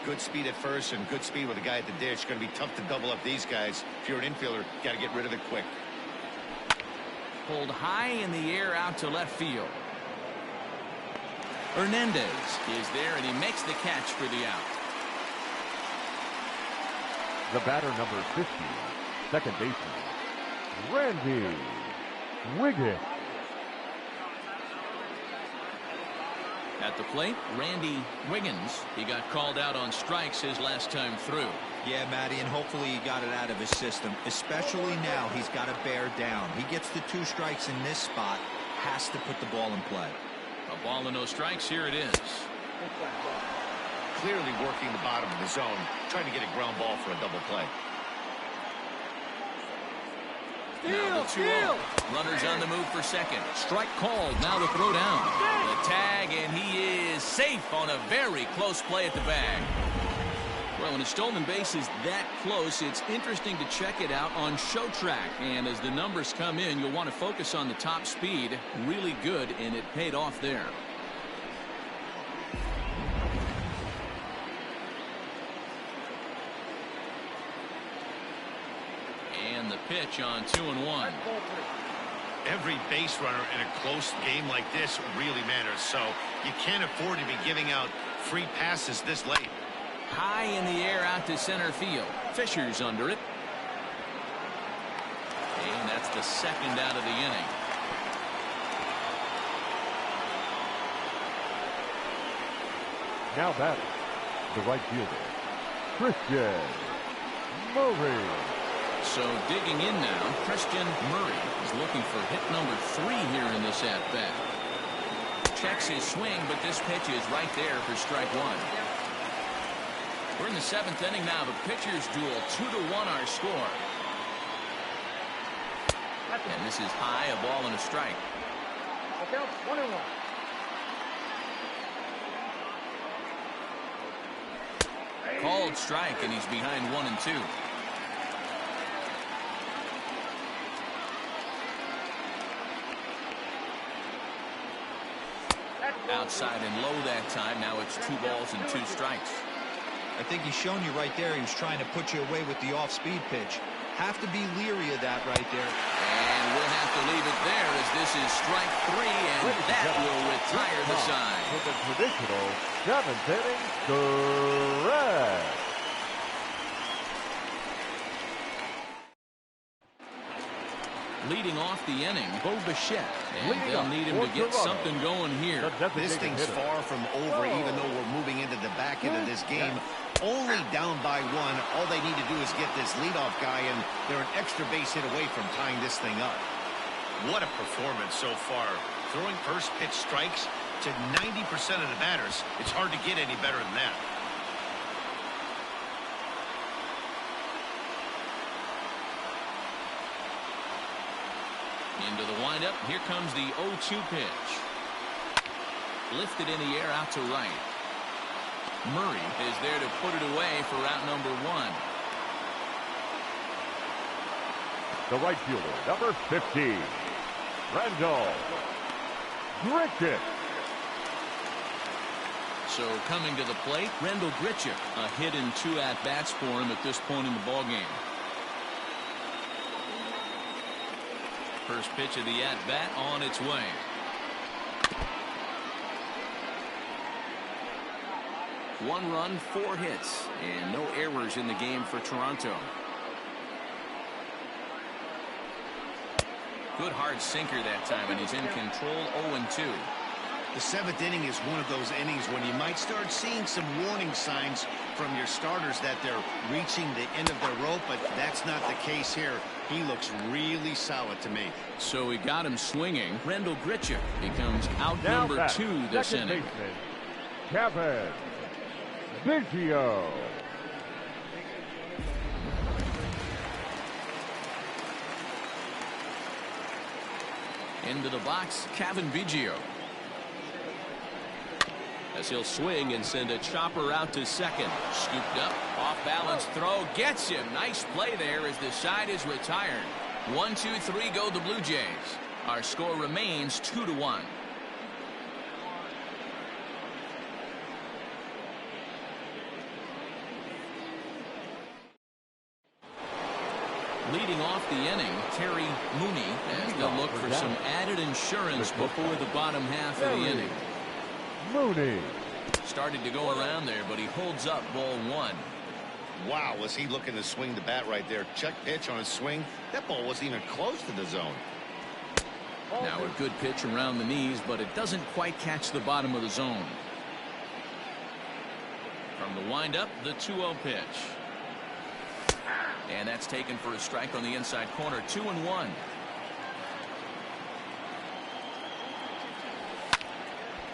Good speed at first and good speed with a guy at the dish. Going to be tough to double up these guys. If you're an infielder, got to get rid of it quick. Pulled high in the air out to left field. Hernandez is there, and he makes the catch for the out. The batter, number 50, second baseman, Randy Wiggins. At the plate, Randy Wiggins. He got called out on strikes his last time through. Yeah, Matty, and hopefully he got it out of his system. Especially now, he's got to bear down. He gets the 2 strikes in this spot, has to put the ball in play. A ball and no strikes. Here it is. Clearly working the bottom of the zone, trying to get a ground ball for a double play. Now the 2-0. Runners on the move for second. Strike called. Now the throw down. The tag, and he is safe on a very close play at the bag. Well, when a stolen base is that close, it's interesting to check it out on Show Track. And as the numbers come in, you'll want to focus on the top speed. Really good, and it paid off there. And the pitch on 2-1. Every base runner in a close game like this really matters, so you can't afford to be giving out free passes this late. High in the air out to center field. Fisher's under it. And that's the second out of the inning. Now batting, the right fielder, Christian Murray. So digging in now, Christian Murray is looking for hit number 3 here in this at-bat. Checks his swing, but this pitch is right there for strike 1. We're in the 7th inning now. The pitchers duel. 2-1 our score. And this is high, a ball and a strike. Okay, 1-1. Called strike, and he's behind 1-2. Outside and low that time. Now it's 2 balls and 2 strikes. I think he's shown you right there. He was trying to put you away with the off-speed pitch. Have to be leery of that right there. And we'll have to leave it there as this is strike 3, and that will retire the side. For the traditional 7th inning stretch. Leading off the inning, Bo Bichette. And they'll need him to get something going here. This thing's far from over, even though we're moving into the back end of this game. Only down by one. All they need to do is get this leadoff guy, and they're an extra base hit away from tying this thing up. What a performance so far. Throwing first pitch strikes to 90% of the batters. It's hard to get any better than that. Into the windup. Here comes the 0-2 pitch. Lifted in the air out to right. Murray is there to put it away for out number one. The right fielder, number 50, Randall Grichuk. So coming to the plate, Randall Grichuk. A hit and 2 at-bats for him at this point in the ballgame. First pitch of the at-bat on its way. One run, 4 hits, and no errors in the game for Toronto. Good hard sinker that time, and he's in control. 0-2. The 7th inning is one of those innings when you might start seeing some warning signs from your starters that they're reaching the end of their rope, but that's not the case here. He looks really solid to me. So he got him swinging. Randall Grichuk becomes out Now number 2 this second inning. baseman, Kevin Biggio. Into the box, Kevin Biggio. As he'll swing and send a chopper out to second. Scooped up, off balance throw, gets him. Nice play there as the side is retired. 1-2-3 go the Blue Jays. Our score remains 2-1. Leading off the inning, Terry Mooney as they'll look for some added insurance before the bottom half of the inning. Mooney. Started to go around there, but he holds up ball 1. Wow, was he looking to swing the bat right there. Check pitch on his swing. That ball wasn't even close to the zone. Now a good pitch around the knees, but it doesn't quite catch the bottom of the zone. From the windup, the 2-0 pitch. And that's taken for a strike on the inside corner. 2-1.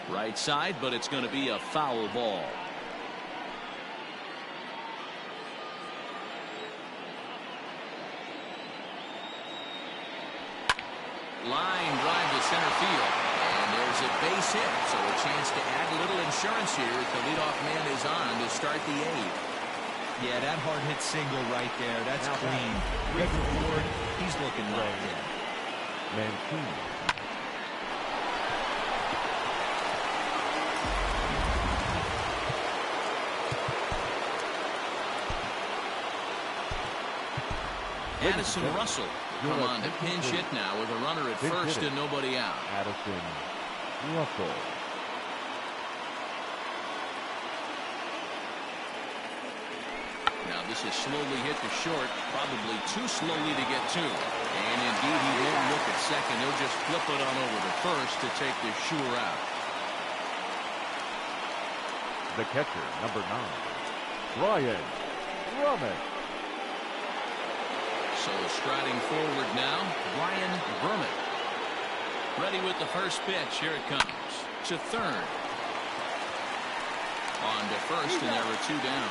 Right side, but it's going to be a foul ball. Line drive to center field. And there's a base hit, so a chance to add a little insurance here as the leadoff man is on to start the 8th. Yeah, that hard hit single right there. That's clean. River Ford, he's looking locked in. Mancini. Addison Russell come on to pinch hit now with a runner at first and nobody out. Addison Russell. Now this is slowly hit to short, probably too slowly to get to. And indeed he won't look at second. He'll just flip it on over to first to take the sure out. The catcher, number 9, Brian Drummond. So striding forward now, Brian Vermont. Ready with the first pitch. Here it comes to third. On to first, and there are 2 down.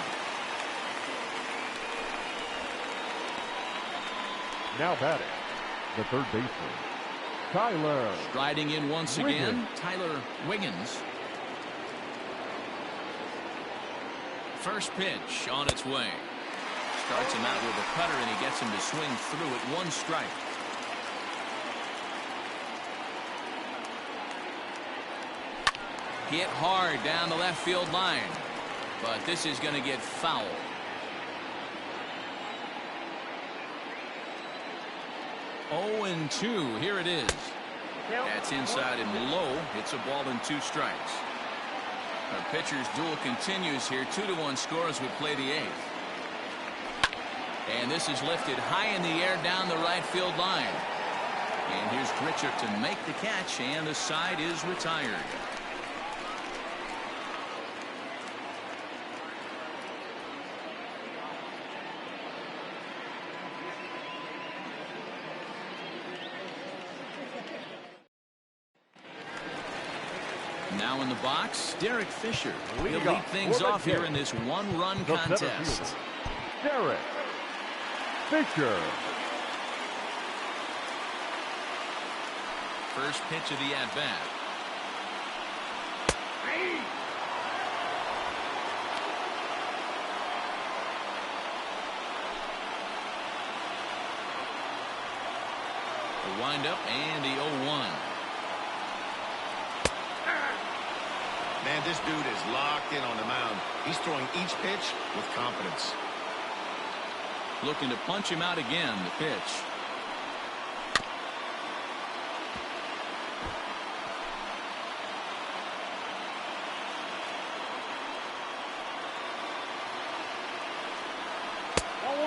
Now batting, the third baseman, Tyler. Striding in once again, Tyler Wiggins. First pitch on its way. Starts him out with a cutter, and he gets him to swing through it. 1 strike. Hit hard down the left field line. But this is going to get foul. Oh, and 2. Here it is. That's inside and low. It's a ball and 2 strikes. Our pitcher's duel continues here. 2-1 score as we play the 8th. And this is lifted high in the air down the right field line. And here's Grichuk to make the catch, and the side is retired. Now in the box, Derek Fisher. He'll Leading lead off things for the off here game, in this one-run the center contest. fielder, Derek Fisher. First pitch of the at-bat. The windup and the 0-1. Man, this dude is locked in on the mound. He's throwing each pitch with confidence. Looking to punch him out again. The pitch.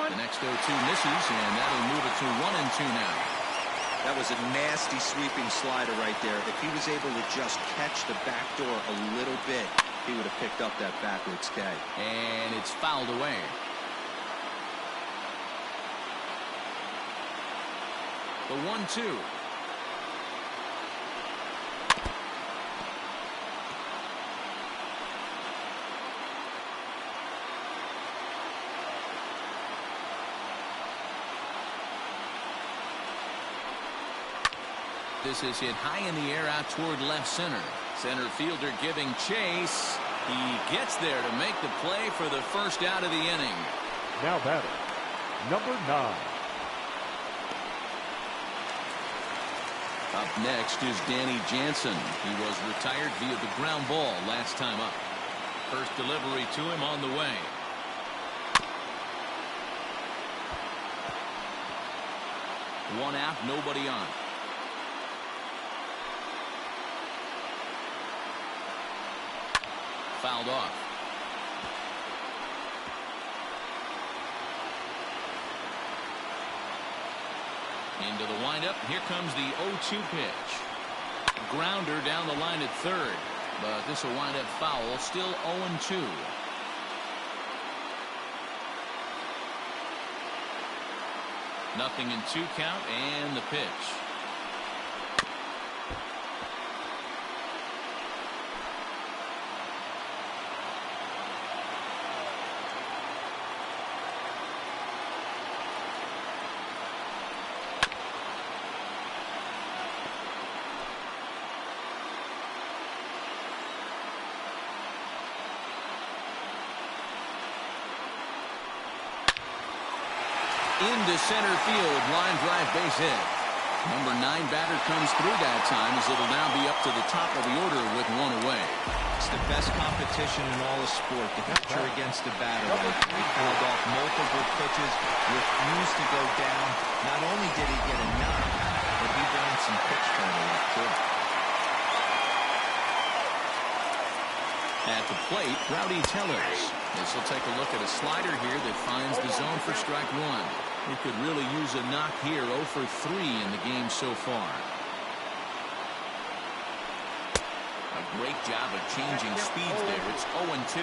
The next 0-2 misses, and that'll move it to 1-2 now. That was a nasty sweeping slider right there. If he was able to just catch the back door a little bit, he would have picked up that backwards K. And it's fouled away. The 1-2. This is hit high in the air out toward left center. Center fielder giving chase. He gets there to make the play for the first out of the inning. Now batter, number 9. Up next is Danny Jansen. He was retired via the ground ball last time up. First delivery to him on the way. One out, nobody on. Fouled off. Into the windup. Here comes the 0-2 pitch. Grounder down the line at third. But this will wind up foul. Still 0-2. Nothing in 2 count and the pitch. Into center field, line drive, base hit. Number 9 batter comes through that time as it'll now be up to the top of the order with one away. It's the best competition in all of sport, the pitcher against the batter. He pulled off multiple pitches, refused to go down. Not only did he get a knock, but he ran some pitch turnover up too. At the plate, Rowdy Tellers. This will take a look at a slider here that finds the zone for strike 1. He could really use a knock here. 0 for 3 in the game so far. A great job of changing speeds there. It's 0-2.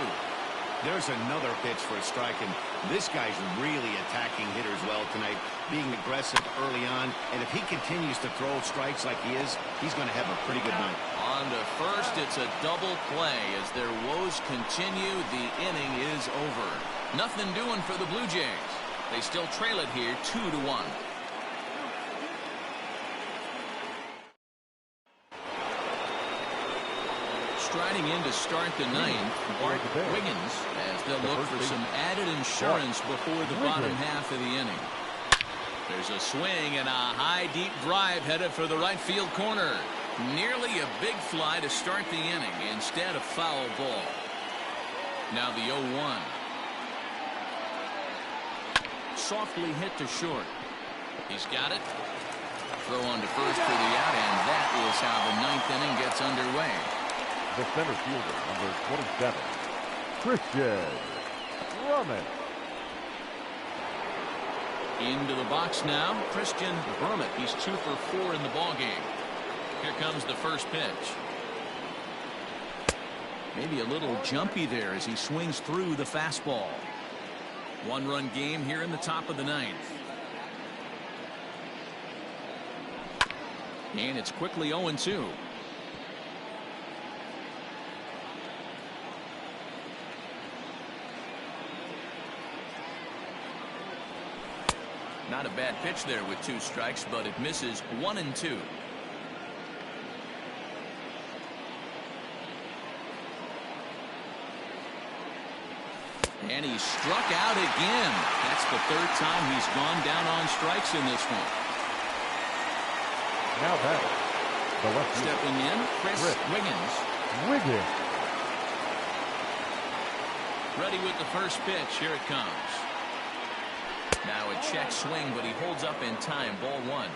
There's another pitch for a strike, and this guy's really attacking hitters well tonight, being aggressive early on, and if he continues to throw strikes like he is, he's going to have a pretty good night. On to first, it's a double play. As their woes continue, the inning is over. Nothing doing for the Blue Jays. They still trail it here 2-1. Striding in to start the 9th, Bart Wiggins, as they'll look for some added insurance before the bottom half of the inning. There's a swing and a high deep drive headed for the right field corner. Nearly a big fly to start the inning. Instead, a foul ball. Now the 0-1. Softly hit to short. He's got it. Throw on to first for the out, and that is how the 9th inning gets underway. The center fielder, number 27, Christian Drummond. Into the box now, Christian Drummond. He's 2 for 4 in the ballgame. Here comes the first pitch. Maybe a little jumpy there as he swings through the fastball. 1-run game here in the top of the 9th. And it's quickly 0-2. Not a bad pitch there with 2 strikes, but it misses 1-2. And he struck out again. That's the 3rd time he's gone down on strikes in this one. Now that the left stepping in, Chris Wiggins. Ready with the first pitch. Here it comes. Now a check swing, but he holds up in time. Ball 1.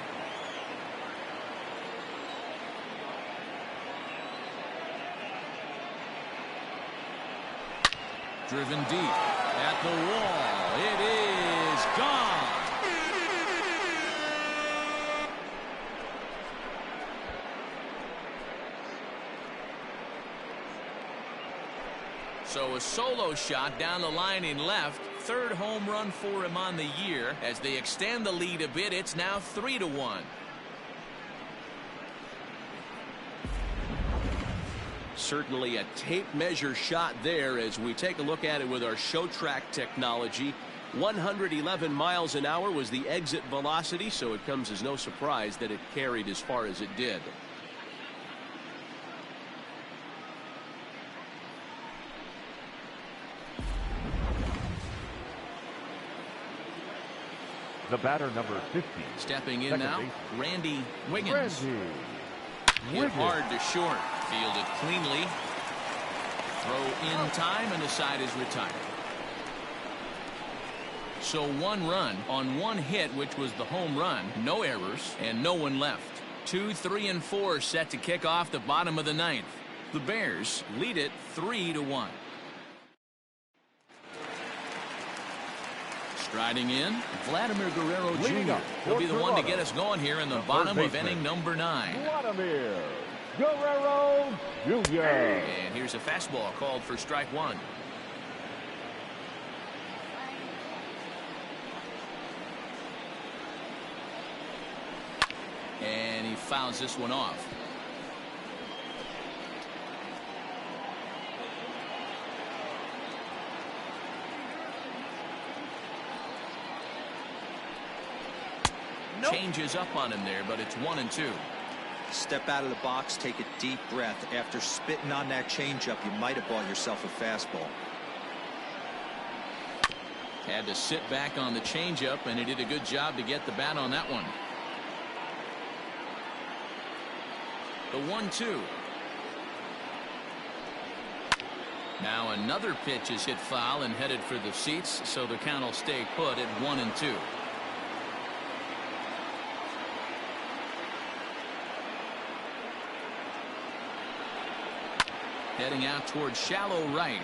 Driven deep at the wall. It is gone. So a solo shot down the line in left. 3rd home run for him on the year. As they extend the lead a bit, it's now 3-1. Certainly a tape measure shot there as we take a look at it with our show track technology. 111 miles an hour was the exit velocity, so it comes as no surprise that it carried as far as it did. The batter, number 50. Stepping in now, Randy Wiggins. Wiggins. Hit hard to short. Fielded cleanly. Throw in time, and the side is retired. So 1 run on 1 hit, which was the home run. No errors, and no one left. 2, 3, and 4 set to kick off the bottom of the 9th. The Bears lead it 3-1. Striding in, Vladimir Guerrero Jr. He'll be the one to get us going here in the bottom of inning number 9. Vladimir Guerrero Jr. And here's a fastball called for strike 1. And he fouls this one off. Changes up on him there, but it's 1-2. Step out of the box, take a deep breath. After spitting on that changeup, you might have bought yourself a fastball. Had to sit back on the changeup, and he did a good job to get the bat on that one. The 1-2. Now another pitch is hit foul and headed for the seats, so the count will stay put at 1-2. Heading out towards shallow right.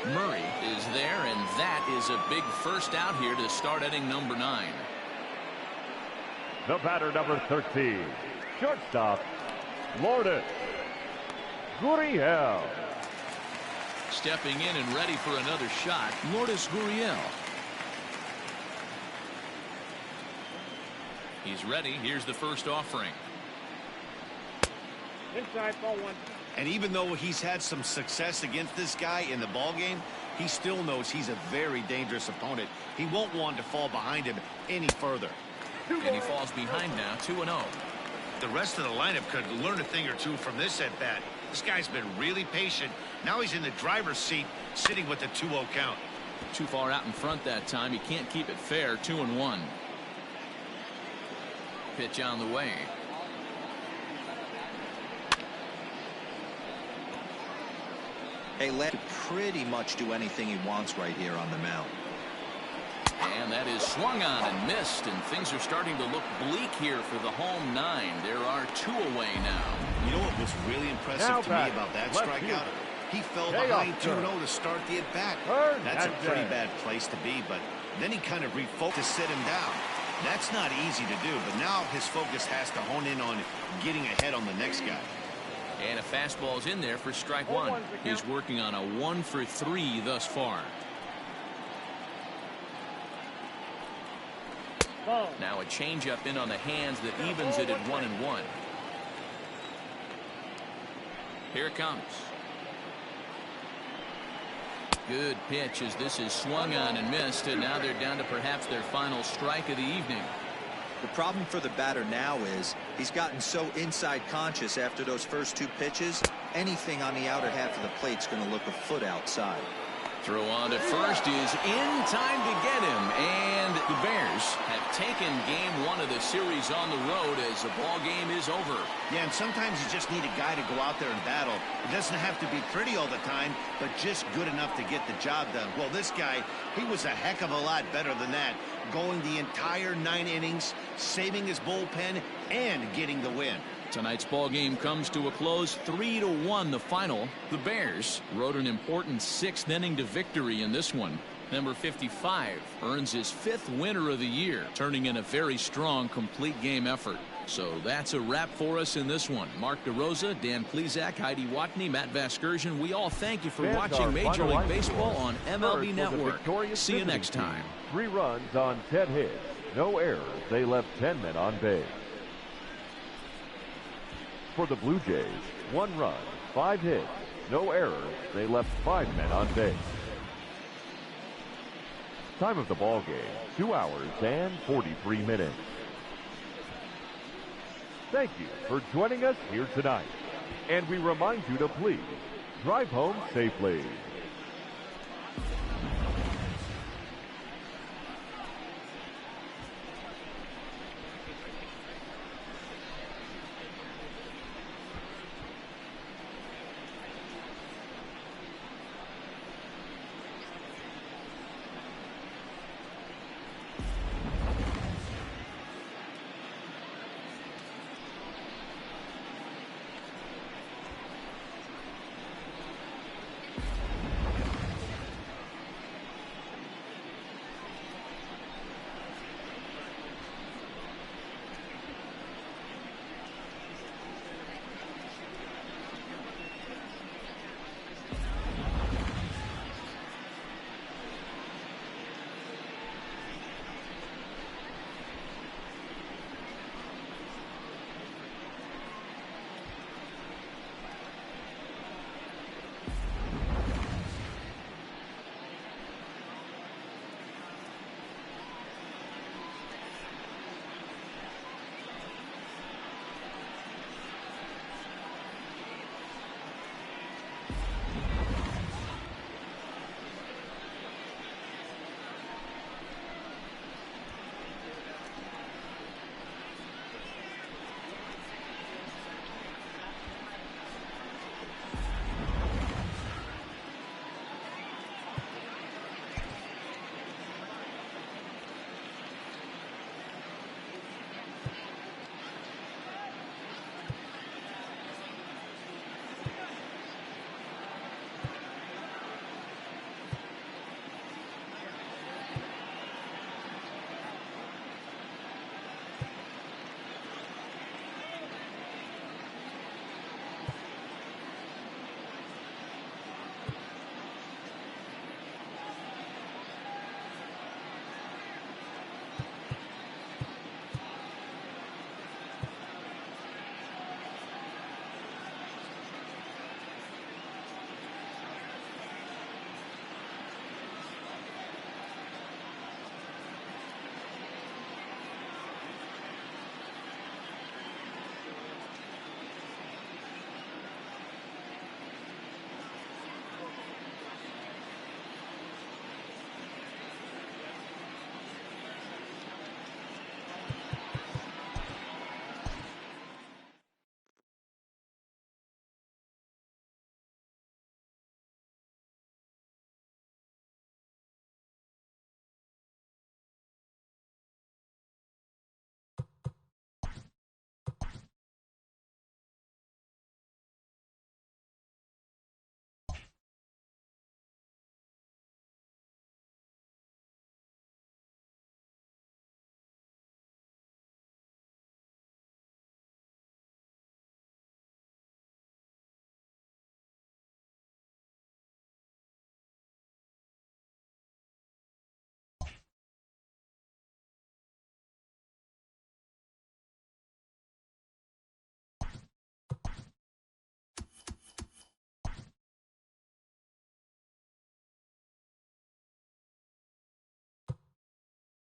Murray is there, and that is a big first out here to start inning number 9. The batter, number 13. Shortstop, Lourdes Gurriel. Stepping in and ready for another shot, Lourdes Gurriel. He's ready. Here's the first offering. Inside, ball 1. And even though he's had some success against this guy in the ball game, he still knows he's a very dangerous opponent. He won't want to fall behind him any further. And he falls behind now, 2-0. The rest of the lineup could learn a thing or two from this at bat. This guy's been really patient. Now he's in the driver's seat, sitting with the 2-0 count. Too far out in front that time. He can't keep it fair. 2-1. Pitch on the way. Hey, let him pretty much do anything he wants right here on the mound. And that is swung on and missed, and things are starting to look bleak here for the home 9. There are 2 away now. You know what was really impressive to me about that strikeout? He fell behind 2-0 to start the at-bat. That's a pretty bad place to be, but then he kind of refocused to sit him down. That's not easy to do, but now his focus has to hone in on getting ahead on the next guy. And a fastball's in there for strike 1. He's working on a 1-for-3 thus far. Now a changeup in on the hands that evens it at 1-1. Here it comes. Good pitch as this is swung on and missed, and now they're down to perhaps their final strike of the evening. The problem for the batter now is he's gotten so inside conscious after those first 2 pitches. Anything on the outer half of the plate's going to look a foot outside. Throw on to first is in time to get him, and the Bears have taken game 1 of the series on the road as the ball game is over. Yeah, and sometimes you just need a guy to go out there and battle. It doesn't have to be pretty all the time, but just good enough to get the job done. Well, this guy, he was a heck of a lot better than that, going the entire 9 innings, saving his bullpen, and getting the win. Tonight's ball game comes to a close, 3-1 the final. The Bears rode an important 6th inning to victory in this one. Number 55 earns his 5th winner of the year, turning in a very strong complete game effort. So that's a wrap for us in this one. Mark DeRosa, Dan Plezak, Heidi Watney, Matt Vasgersian. We all thank you for watching Major League Baseball on MLB Network. See you next time. 3 runs on 10 hits. No errors. They left 10 men on base. For the Blue Jays, 1 run, 5 hits, no errors. They left 5 men on base. Time of the ball game, 2 hours and 43 minutes. Thank you for joining us here tonight. And we remind you to please drive home safely.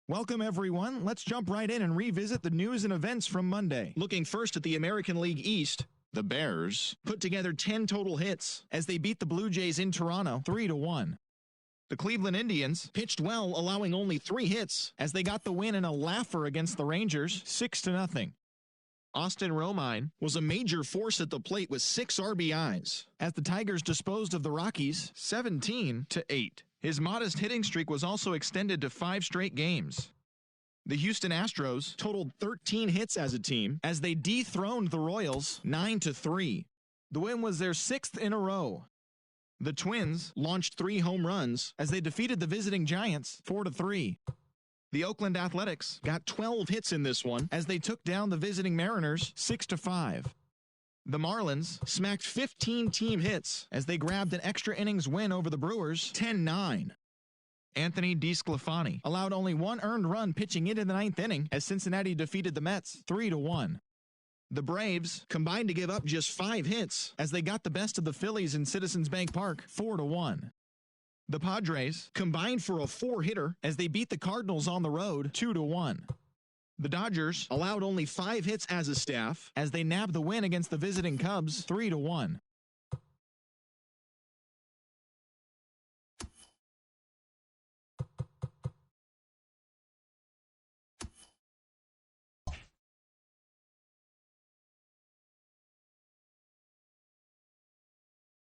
Welcome, everyone. Let's jump right in and revisit the news and events from Monday. Looking first at the American League East, the Bears put together 10 total hits as they beat the Blue Jays in Toronto 3-1. The Cleveland Indians pitched well, allowing only 3 hits as they got the win in a laugher against the Rangers 6-0. Austin Romine was a major force at the plate with 6 RBIs as the Tigers disposed of the Rockies 17-8. His modest hitting streak was also extended to 5 straight games. The Houston Astros totaled 13 hits as a team as they dethroned the Royals 9-3. The win was their 6th in a row. The Twins launched 3 home runs as they defeated the visiting Giants 4-3. The Oakland Athletics got 12 hits in this one as they took down the visiting Mariners 6-5. The Marlins smacked 15 team hits as they grabbed an extra innings win over the Brewers 10-9. Anthony DeSclafani allowed only 1 earned run pitching into the 9th inning as Cincinnati defeated the Mets 3-1. The Braves combined to give up just 5 hits as they got the best of the Phillies in Citizens Bank Park 4-1. The Padres combined for a 4-hitter as they beat the Cardinals on the road 2-1. The Dodgers allowed only 5 hits as a staff as they nabbed the win against the visiting Cubs 3-1.